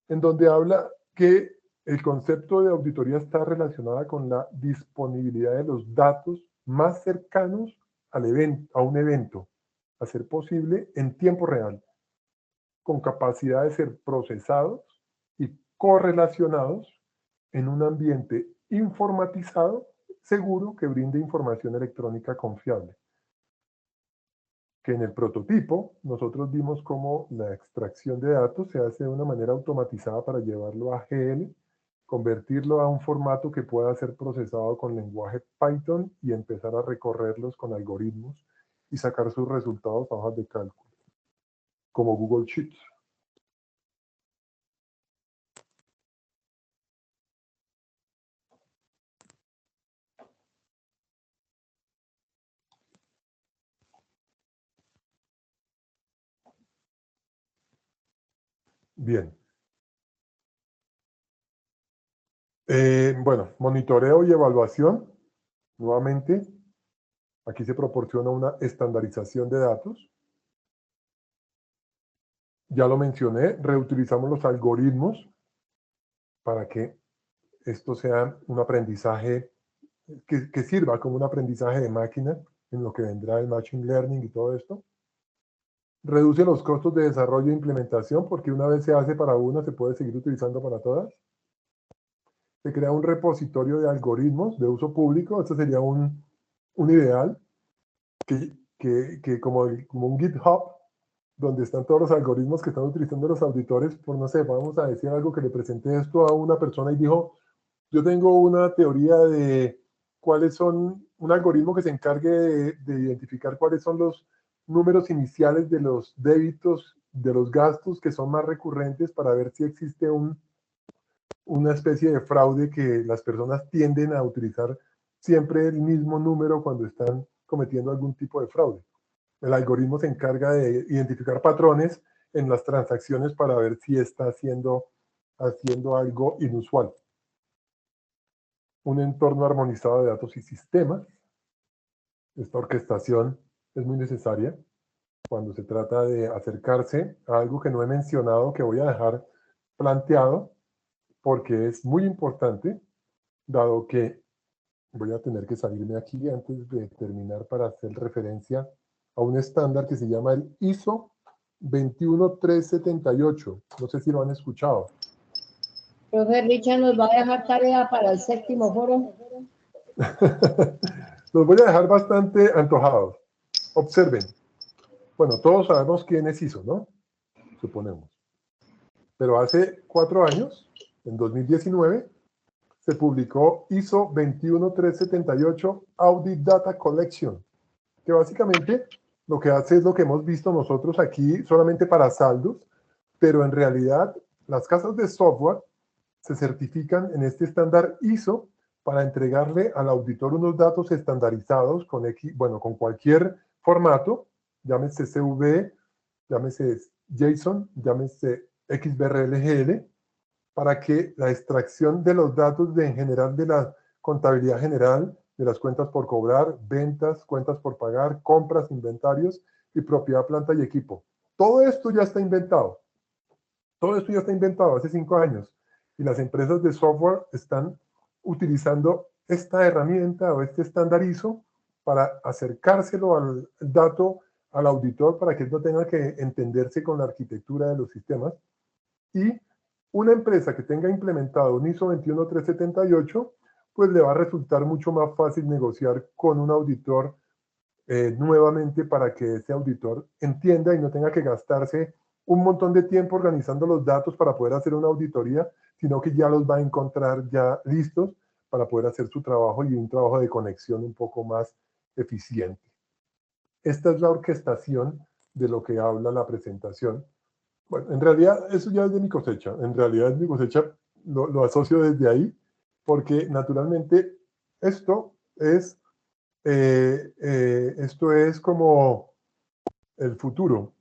en donde habla que el concepto de auditoría está relacionada con la disponibilidad de los datos más cercanos a un evento, a ser posible en tiempo real, con capacidad de ser procesados y correlacionados en un ambiente informatizado, seguro, que brinde información electrónica confiable. Que en el prototipo nosotros vimos cómo la extracción de datos se hace de una manera automatizada para llevarlo a GL, convertirlo a un formato que pueda ser procesado con lenguaje Python y empezar a recorrerlos con algoritmos y sacar sus resultados a hojas de cálculo, como Google Sheets. Bien. Bueno, monitoreo y evaluación. Nuevamente, aquí se proporciona una estandarización de datos. Ya lo mencioné, reutilizamos los algoritmos para que esto sea un aprendizaje que sirva como un aprendizaje de máquina en lo que vendrá el Machine Learning y todo esto. Reduce los costos de desarrollo e implementación porque una vez se hace para una se puede seguir utilizando para todas. Se crea un repositorio de algoritmos de uso público. Este sería un ideal que como un GitHub donde están todos los algoritmos que están utilizando los auditores. Por no sé, vamos a decir algo que le presenté esto a una persona y dijo: yo tengo una teoría de cuáles son, un algoritmo que se encargue de identificar cuáles son los números iniciales de los débitos, de los gastos que son más recurrentes para ver si existe una especie de fraude, que las personas tienden a utilizar siempre el mismo número cuando están cometiendo algún tipo de fraude. El algoritmo se encarga de identificar patrones en las transacciones para ver si está haciendo algo inusual. un entorno armonizado de datos y sistemas. Esta orquestación es muy necesaria cuando se trata de acercarse a algo que no he mencionado, que voy a dejar planteado, porque es muy importante, dado que voy a tener que salirme aquí antes de terminar para hacer referencia a un estándar que se llama el ISO 21378. No sé si lo han escuchado. Profe Richard nos va a dejar tarea para el 7º foro. Los voy a dejar bastante antojados. Observen. Bueno, todos sabemos quién es ISO, ¿no? Suponemos. Pero hace 4 años, en 2019, se publicó ISO 21378 Audit Data Collection, que básicamente lo que hace es lo que hemos visto nosotros aquí solamente para saldos, pero en realidad las casas de software se certifican en este estándar ISO para entregarle al auditor unos datos estandarizados con con cualquier formato, llámese CSV, llámese JSON, llámese XBRL, para que la extracción de los datos en general de la contabilidad general, de las cuentas por cobrar, ventas, cuentas por pagar, compras, inventarios y propiedad, planta y equipo. Todo esto ya está inventado. Todo esto ya está inventado hace 5 años. Y las empresas de software están utilizando esta herramienta o este estándar ISO para acercárselo al dato al auditor para que él no tenga que entenderse con la arquitectura de los sistemas. Y una empresa que tenga implementado un ISO 21378, pues le va a resultar mucho más fácil negociar con un auditor nuevamente para que ese auditor entienda y no tenga que gastarse un montón de tiempo organizando los datos para poder hacer una auditoría, sino que ya los va a encontrar ya listos para poder hacer su trabajo y un trabajo de conexión un poco más eficiente. Esta es la orquestación de lo que habla la presentación. Bueno, en realidad eso ya es de mi cosecha. En realidad es mi cosecha, lo asocio desde ahí, porque naturalmente esto es como el futuro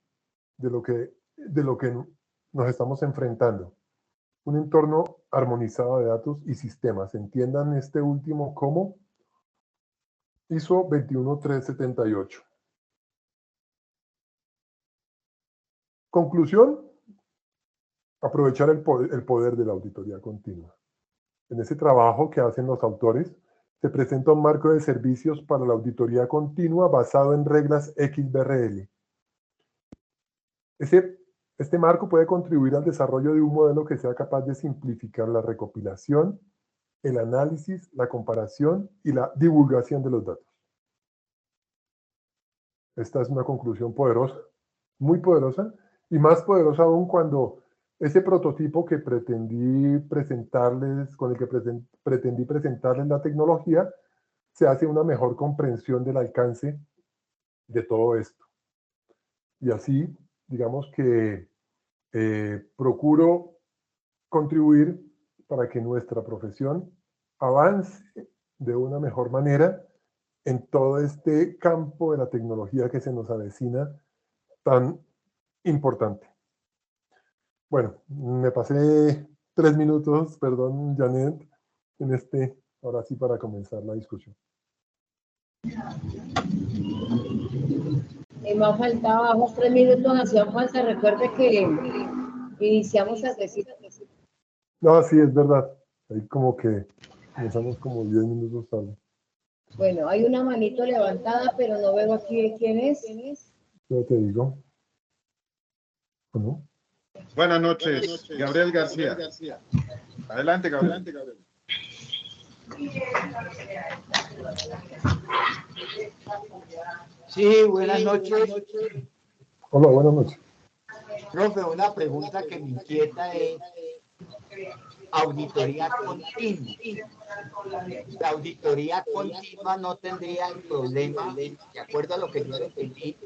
de lo que nos estamos enfrentando. Un entorno armonizado de datos y sistemas. Entiendan este último como ISO 21378. Conclusión, aprovechar el poder de la auditoría continua. En ese trabajo que hacen los autores, se presenta un marco de servicios para la auditoría continua basado en reglas XBRL. Este marco puede contribuir al desarrollo de un modelo que sea capaz de simplificar la recopilación, el análisis, la comparación y la divulgación de los datos. Esta es una conclusión poderosa, muy poderosa, y más poderosa aún cuando ese prototipo que pretendí presentarles, con el que pretendí presentarles la tecnología, se hace una mejor comprensión del alcance de todo esto. Y así, digamos que procuro contribuir para que nuestra profesión avance de una mejor manera en todo este campo de la tecnología que se nos avecina tan importante. Bueno, me pasé 3 minutos, perdón, Janet, ahora sí para comenzar la discusión. Me faltaba, los 3 minutos hacían falta. Recuerde que iniciamos a decir. No, sí, es verdad. Ahí como que comenzamos como 10 minutos tarde. Bueno, hay una manito levantada, pero no veo aquí quién es. Yo te digo. ¿O no? Buenas noches, Gabriel García. Adelante, Gabriel. Sí, buenas noches. Hola, buenas noches. Profe, una pregunta que me inquieta es auditoría continua. La auditoría continua no tendría el problema, de acuerdo a lo que yo entendí,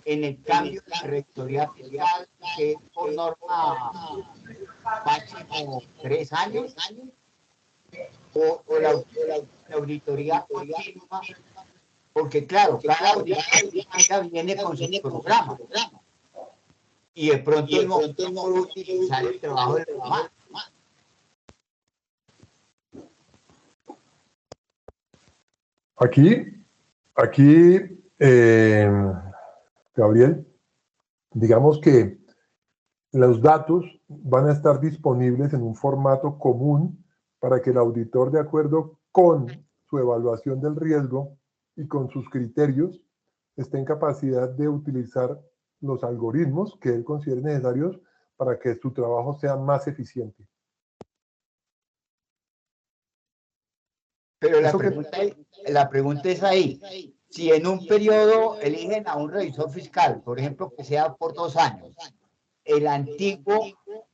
en el cambio de la rectoría fiscal, que es por norma máximo 3 años, o la auditoría continua, porque claro, cada auditoría viene con su programa, y de pronto no puedo utilizar el trabajo del programa. Aquí, Gabriel, digamos que los datos van a estar disponibles en un formato común para que el auditor, de acuerdo con su evaluación del riesgo y con sus criterios, esté en capacidad de utilizar los algoritmos que él considere necesarios para que su trabajo sea más eficiente. Pero la pregunta es ahí, si en un periodo eligen a un revisor fiscal, por ejemplo, que sea por 2 años, el antiguo...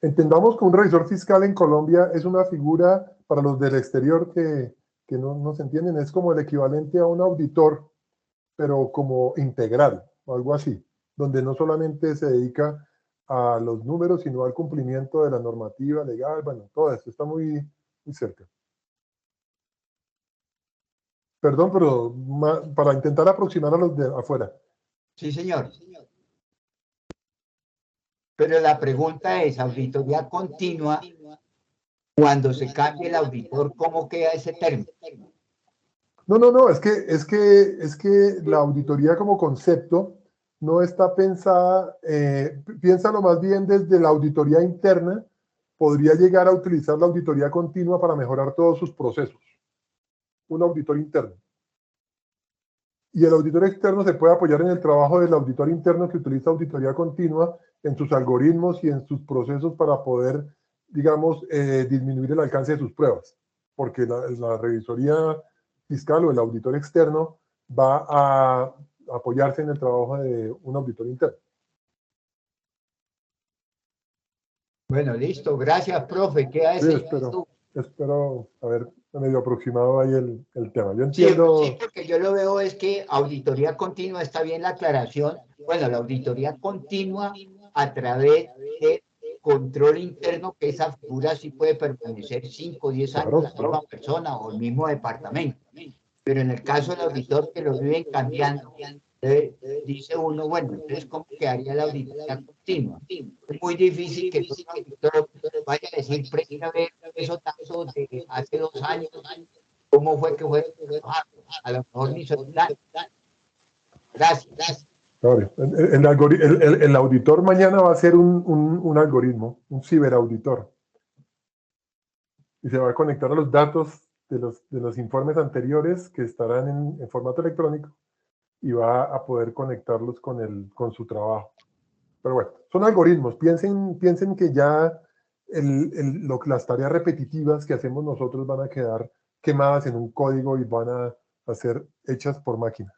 Entendamos que un revisor fiscal en Colombia es una figura para los del exterior que no se entienden, es como el equivalente a un auditor, pero como integral, o algo así, donde no solamente se dedica a los números, sino al cumplimiento de la normativa legal, bueno, todo esto está muy cerca. Perdón, pero para intentar aproximar a los de afuera. Sí, señor. Pero la pregunta es, auditoría continua, cuando se cambie el auditor, ¿cómo queda ese término? No, es que la auditoría como concepto no está pensada, piénsalo más bien desde la auditoría interna, podría llegar a utilizar la auditoría continua para mejorar todos sus procesos. Un auditor interno. Y el auditor externo se puede apoyar en el trabajo del auditor interno que utiliza auditoría continua en sus algoritmos y en sus procesos para poder, digamos, disminuir el alcance de sus pruebas. Porque la revisoría fiscal o el auditor externo va a apoyarse en el trabajo de un auditor interno. Bueno, listo. Gracias, profe. Queda ese. Sí, espero haber medio aproximado ahí el tema. Yo entiendo... Sí, porque yo lo veo es que auditoría continua, está bien la aclaración. Bueno, la auditoría continua a través de control interno, que esa figura sí puede permanecer 5 o 10 años la misma persona o el mismo departamento. Pero en el caso del auditor que lo viven cambiando, dice uno, bueno, entonces ¿cómo quedaría la auditoría continua? Es muy difícil que el auditor vaya a decir, a ver, eso tanto de hace 2 años, ¿cómo fue que fue? A lo mejor ni se da. Gracias. Claro. El auditor mañana va a ser un algoritmo, un ciberauditor. Y se va a conectar a los datos de los informes anteriores que estarán en formato electrónico y va a poder conectarlos con su trabajo. Pero bueno, son algoritmos. Piensen que ya las tareas repetitivas que hacemos nosotros van a quedar quemadas en un código y van a ser hechas por máquinas.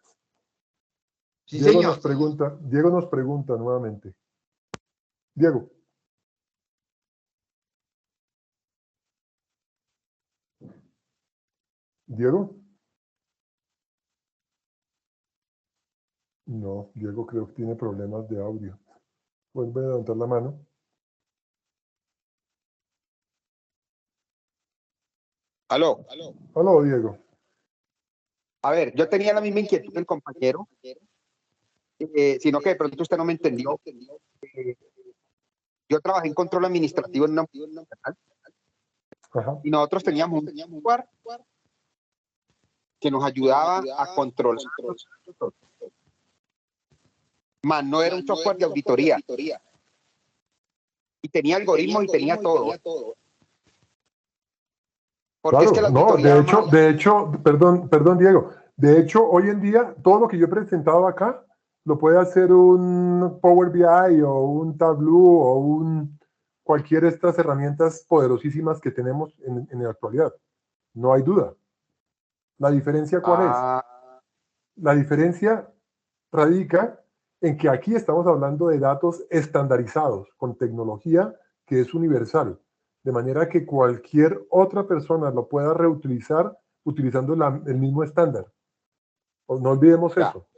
Sí, Diego señor. Diego nos pregunta nuevamente. Diego. ¿Diego? No, Diego creo que tiene problemas de audio. Vuelve a levantar la mano. Aló. Aló, Diego. A ver, yo tenía la misma inquietud del compañero, sino que de pronto usted no me entendió. Yo trabajé en control administrativo en una multinacional y nosotros teníamos un software que nos ayudaba a controlar, más no era un software de auditoría. Y tenía algoritmos y tenía todo. Porque Claro, es que la no, auditoría de hecho, perdón, Diego. De hecho, hoy en día, todo lo que yo he presentado acá, lo puede hacer un Power BI o un Tableau o cualquier de estas herramientas poderosísimas que tenemos en la actualidad. No hay duda. ¿La diferencia cuál es? La diferencia radica en que aquí estamos hablando de datos estandarizados, con tecnología que es universal, de manera que cualquier otra persona lo pueda reutilizar utilizando el mismo estándar. No olvidemos eso.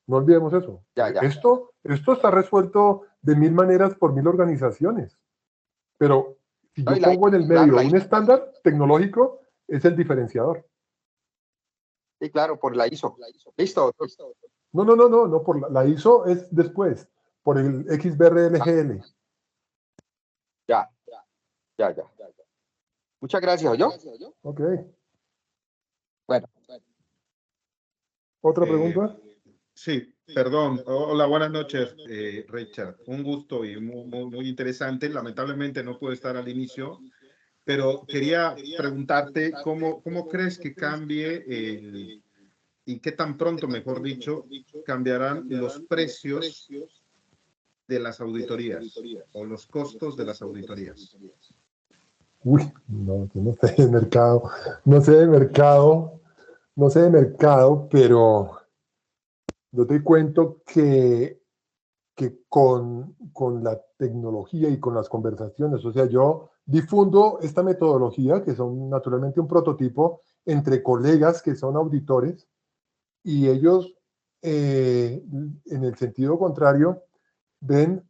No olvidemos eso. Esto está resuelto de 1000 maneras por 1000 organizaciones. Pero si yo pongo en el medio un estándar tecnológico, es el diferenciador. Sí, claro, por la ISO. Listo. No, por la ISO es después, por el XBRL-GL. Ya. Muchas gracias, ¿yo? Ok. Bueno. ¿Otra pregunta? Sí, perdón. Hola, buenas noches, Richard. Un gusto y muy interesante. Lamentablemente no pude estar al inicio, pero quería preguntarte cómo crees que cambie y qué tan pronto, mejor dicho, cambiarán los precios de las auditorías o los costos de las auditorías. Uy, no, yo no sé de mercado, no sé de mercado, pero yo te cuento que con la tecnología y con las conversaciones, o sea, yo difundo esta metodología, que son naturalmente un prototipo, entre colegas que son auditores, y ellos, en el sentido contrario, ven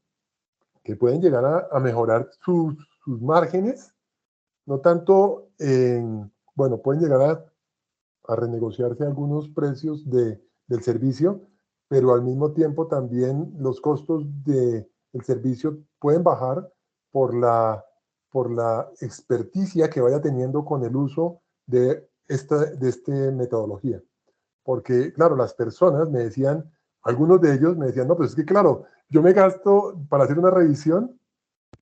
que pueden llegar a mejorar sus márgenes, no tanto bueno, pueden llegar a renegociarse algunos precios del servicio, pero al mismo tiempo también los costos del servicio pueden bajar por la experticia que vaya teniendo con el uso de esta metodología. Porque, claro, las personas me decían, algunos de ellos me decían, no, pues es que, claro, yo me gasto para hacer una revisión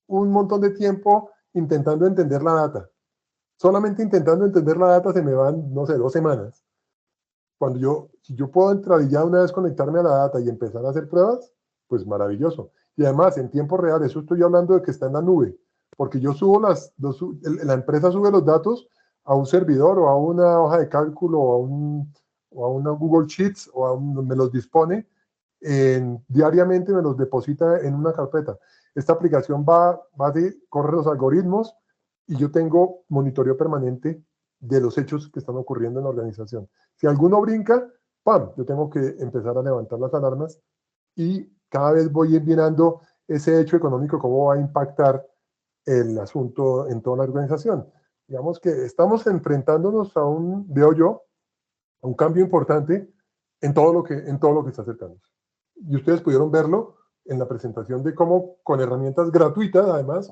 un montón de tiempo intentando entender la data. Solamente intentando entender la data se me van, no sé, 2 semanas. Si yo puedo entrar y ya una vez conectarme a la data y empezar a hacer pruebas, pues maravilloso. Y además, en tiempo real, eso estoy hablando de que está en la nube, porque yo subo la empresa sube los datos a un servidor o a una hoja de cálculo o a una Google Sheets me los dispone diariamente, me los deposita en una carpeta. Esta aplicación corre los algoritmos y yo tengo monitoreo permanente de los hechos que están ocurriendo en la organización. Si alguno brinca, ¡pam!, yo tengo que empezar a levantar las alarmas y cada vez voy mirando ese hecho económico, cómo va a impactar el asunto en toda la organización. Digamos que estamos enfrentándonos veo yo, a un cambio importante en todo lo que está acercándose. Y ustedes pudieron verlo en la presentación de cómo con herramientas gratuitas, además,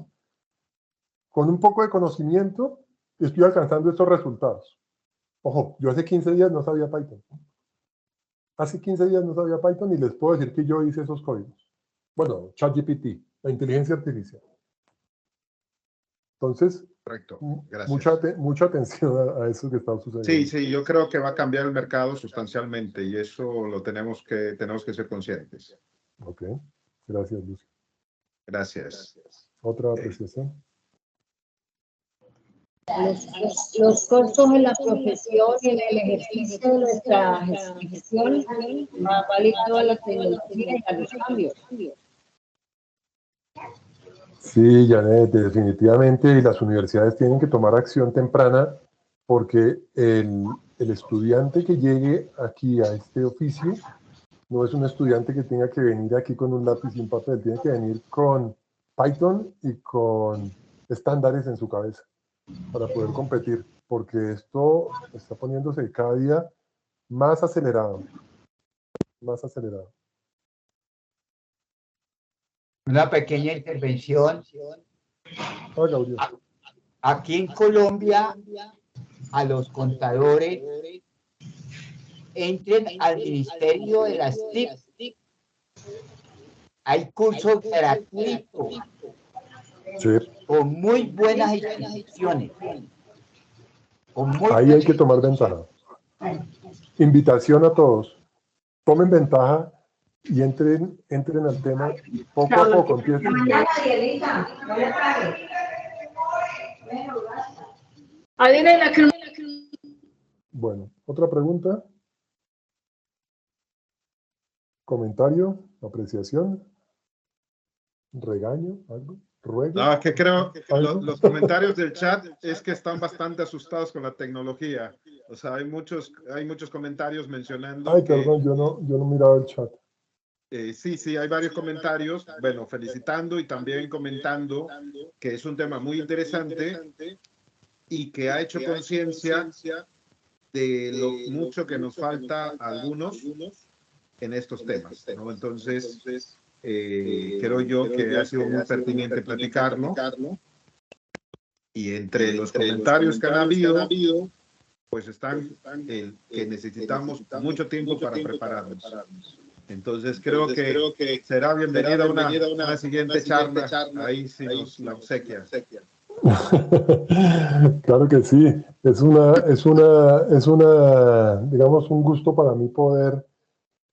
con un poco de conocimiento, estoy alcanzando estos resultados. Ojo, yo hace 15 días no sabía Python. Hace 15 días no sabía Python y les puedo decir que yo hice esos códigos. Bueno, ChatGPT, la inteligencia artificial. Entonces, correcto, gracias. Mucha atención a eso que está sucediendo. Sí, yo creo que va a cambiar el mercado sustancialmente y eso lo tenemos que ser conscientes. Ok, gracias, Lucio. Gracias. ¿Otra apreciación? Los costos en la profesión y en el ejercicio de nuestra gestión va ligado a la tecnología y a los cambios. Sí, Janet, definitivamente, y las universidades tienen que tomar acción temprana porque el estudiante que llegue aquí a este oficio no es un estudiante que tenga que venir aquí con un lápiz y un papel, tiene que venir con Python y con estándares en su cabeza para poder competir, porque esto está poniéndose cada día más acelerado, más acelerado. Una pequeña intervención. Aquí en Colombia, a los contadores entren al Ministerio de las TIC. Hay cursos gratuitos. Sí. Con muy buenas instituciones. Ahí hay que tomar ventaja. Invitación a todos. Tomen ventaja y entren al tema poco a poco. Bueno, otra pregunta. Comentario, apreciación, regaño, algo. Ruego. No, que creo que los comentarios del chat es que están bastante asustados con la tecnología. O sea, hay muchos comentarios mencionando. Ay, perdón, yo no miraba el chat. Sí, hay varios comentarios, bueno, felicitando y también comentando que es un tema muy interesante y que ha hecho conciencia de lo mucho que nos falta a algunos en estos temas, ¿no? Entonces, creo yo que ha sido muy pertinente platicarlo y entre los comentarios que han habido, pues están que necesitamos mucho tiempo para prepararnos. Entonces creo que será bienvenida una siguiente charla, ahí si nos la obsequia. Claro que sí, digamos, un gusto para mí poder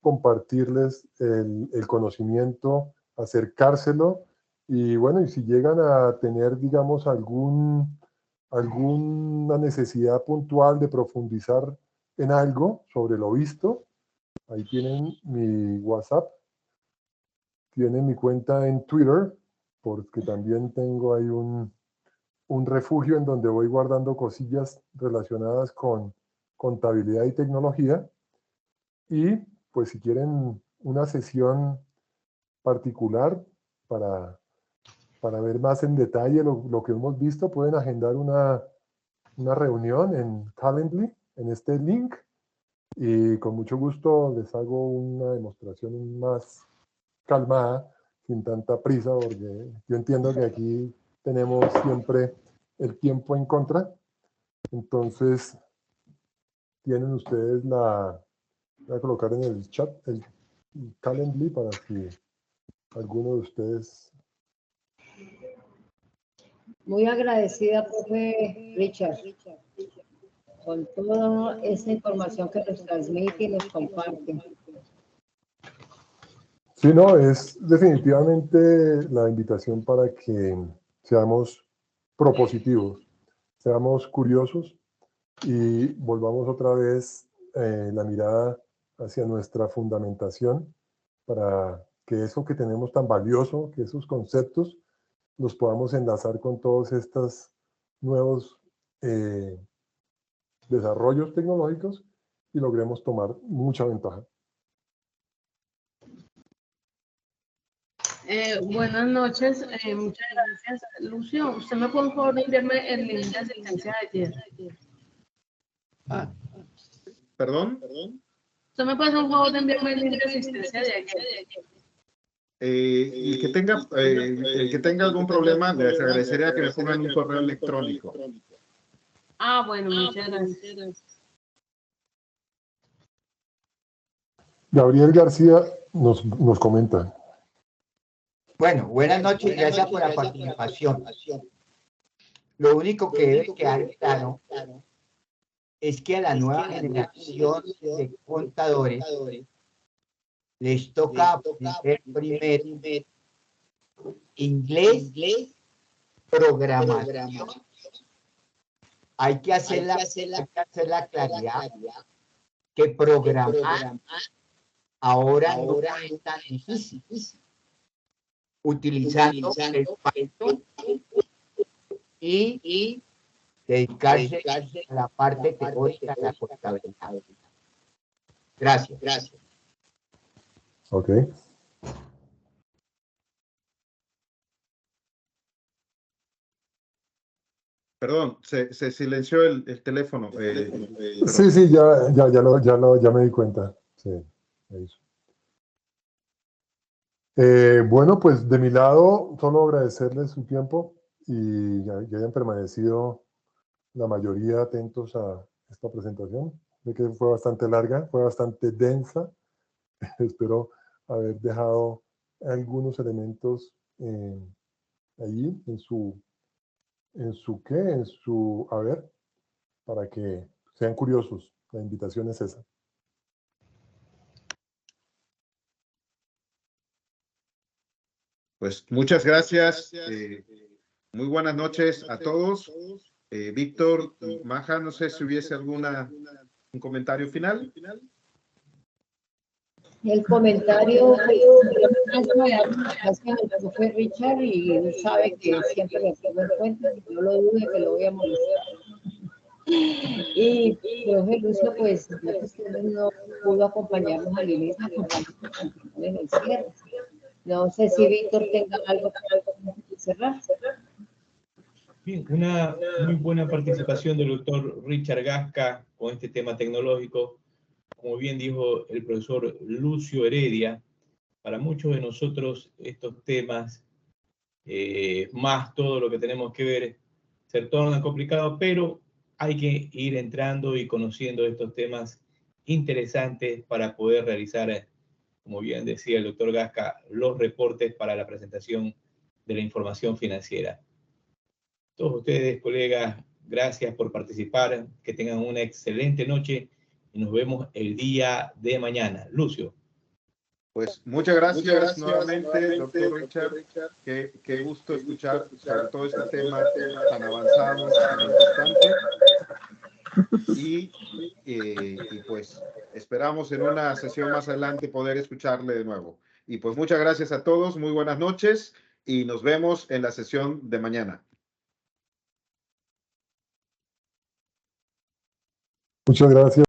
compartirles el conocimiento, acercárselo, y bueno, y si llegan a tener, digamos, alguna necesidad puntual de profundizar en algo sobre lo visto, ahí tienen mi WhatsApp, tienen mi cuenta en Twitter, porque también tengo ahí un refugio en donde voy guardando cosillas relacionadas con contabilidad y tecnología. Y pues si quieren una sesión particular para ver más en detalle lo que hemos visto, pueden agendar una reunión en Calendly, en este link, y con mucho gusto les hago una demostración más calmada, sin tanta prisa, porque yo entiendo que aquí tenemos siempre el tiempo en contra. Entonces, tienen ustedes voy a colocar en el chat el Calendly para si alguno de ustedes... Muy agradecida, profe Richard, con toda esa información que nos transmite y nos comparte. Sí, no, es definitivamente la invitación para que seamos propositivos, seamos curiosos y volvamos otra vez la mirada hacia nuestra fundamentación para que eso que tenemos tan valioso, que esos conceptos, los podamos enlazar con todos estos nuevos desarrollos tecnológicos y logremos tomar mucha ventaja. Buenas noches, muchas gracias. Lucio, ¿usted me puede por favor enviarme el link de asistencia de ayer? ¿Perdón? ¿Usted me puede hacer un favor de enviarme el link de asistencia de ayer? El que tenga algún problema, les agradecería que me pongan un correo electrónico. Ah, bueno, muchas gracias. Gabriel García nos comenta. Bueno, buenas noches y gracias por la participación. Lo único que debe quedar claro es que a la nueva generación de contadores les toca aprender primero inglés, programación. Hay que hacer la claridad que programar ahora no es tan difícil. Utilizando el Python y dedicarse a la parte teórica de la contabilidad. Gracias. Ok. Perdón, se silenció el teléfono. Sí, ya me di cuenta. Sí, eso. Bueno, pues de mi lado, solo agradecerles su tiempo y que hayan permanecido la mayoría atentos a esta presentación. Sé que fue bastante larga, fue bastante densa. Espero haber dejado algunos elementos allí en su haber, para que sean curiosos. La invitación es esa. Pues muchas gracias. Muy buenas noches a todos. Víctor, Maja, no sé si hubiese un comentario final. El comentario gracias al profe Richard, y él sabe que siempre me pongo en cuenta, no lo dude que lo voy a molestar. Y profe Lucio, pues ya que usted no pudo acompañarnos al inicio, en el cierre. No sé si Víctor tenga algo que cerrar. Bien, una muy buena participación del doctor Richard Gasca con este tema tecnológico. Como bien dijo el profesor Lucio Heredia, para muchos de nosotros estos temas, más todo lo que tenemos que ver, se tornan complicados, pero hay que ir entrando y conociendo estos temas interesantes para poder realizar, como bien decía el doctor Gasca, los reportes para la presentación de la información financiera. Todos ustedes, colegas, gracias por participar, que tengan una excelente noche y nos vemos el día de mañana. Lucio. Pues muchas gracias nuevamente, doctor Richard. Qué gusto escuchar sobre todo este tema tan avanzado, tan importante. Y pues esperamos en una sesión más adelante poder escucharle de nuevo. Y pues muchas gracias a todos, muy buenas noches y nos vemos en la sesión de mañana. Muchas gracias.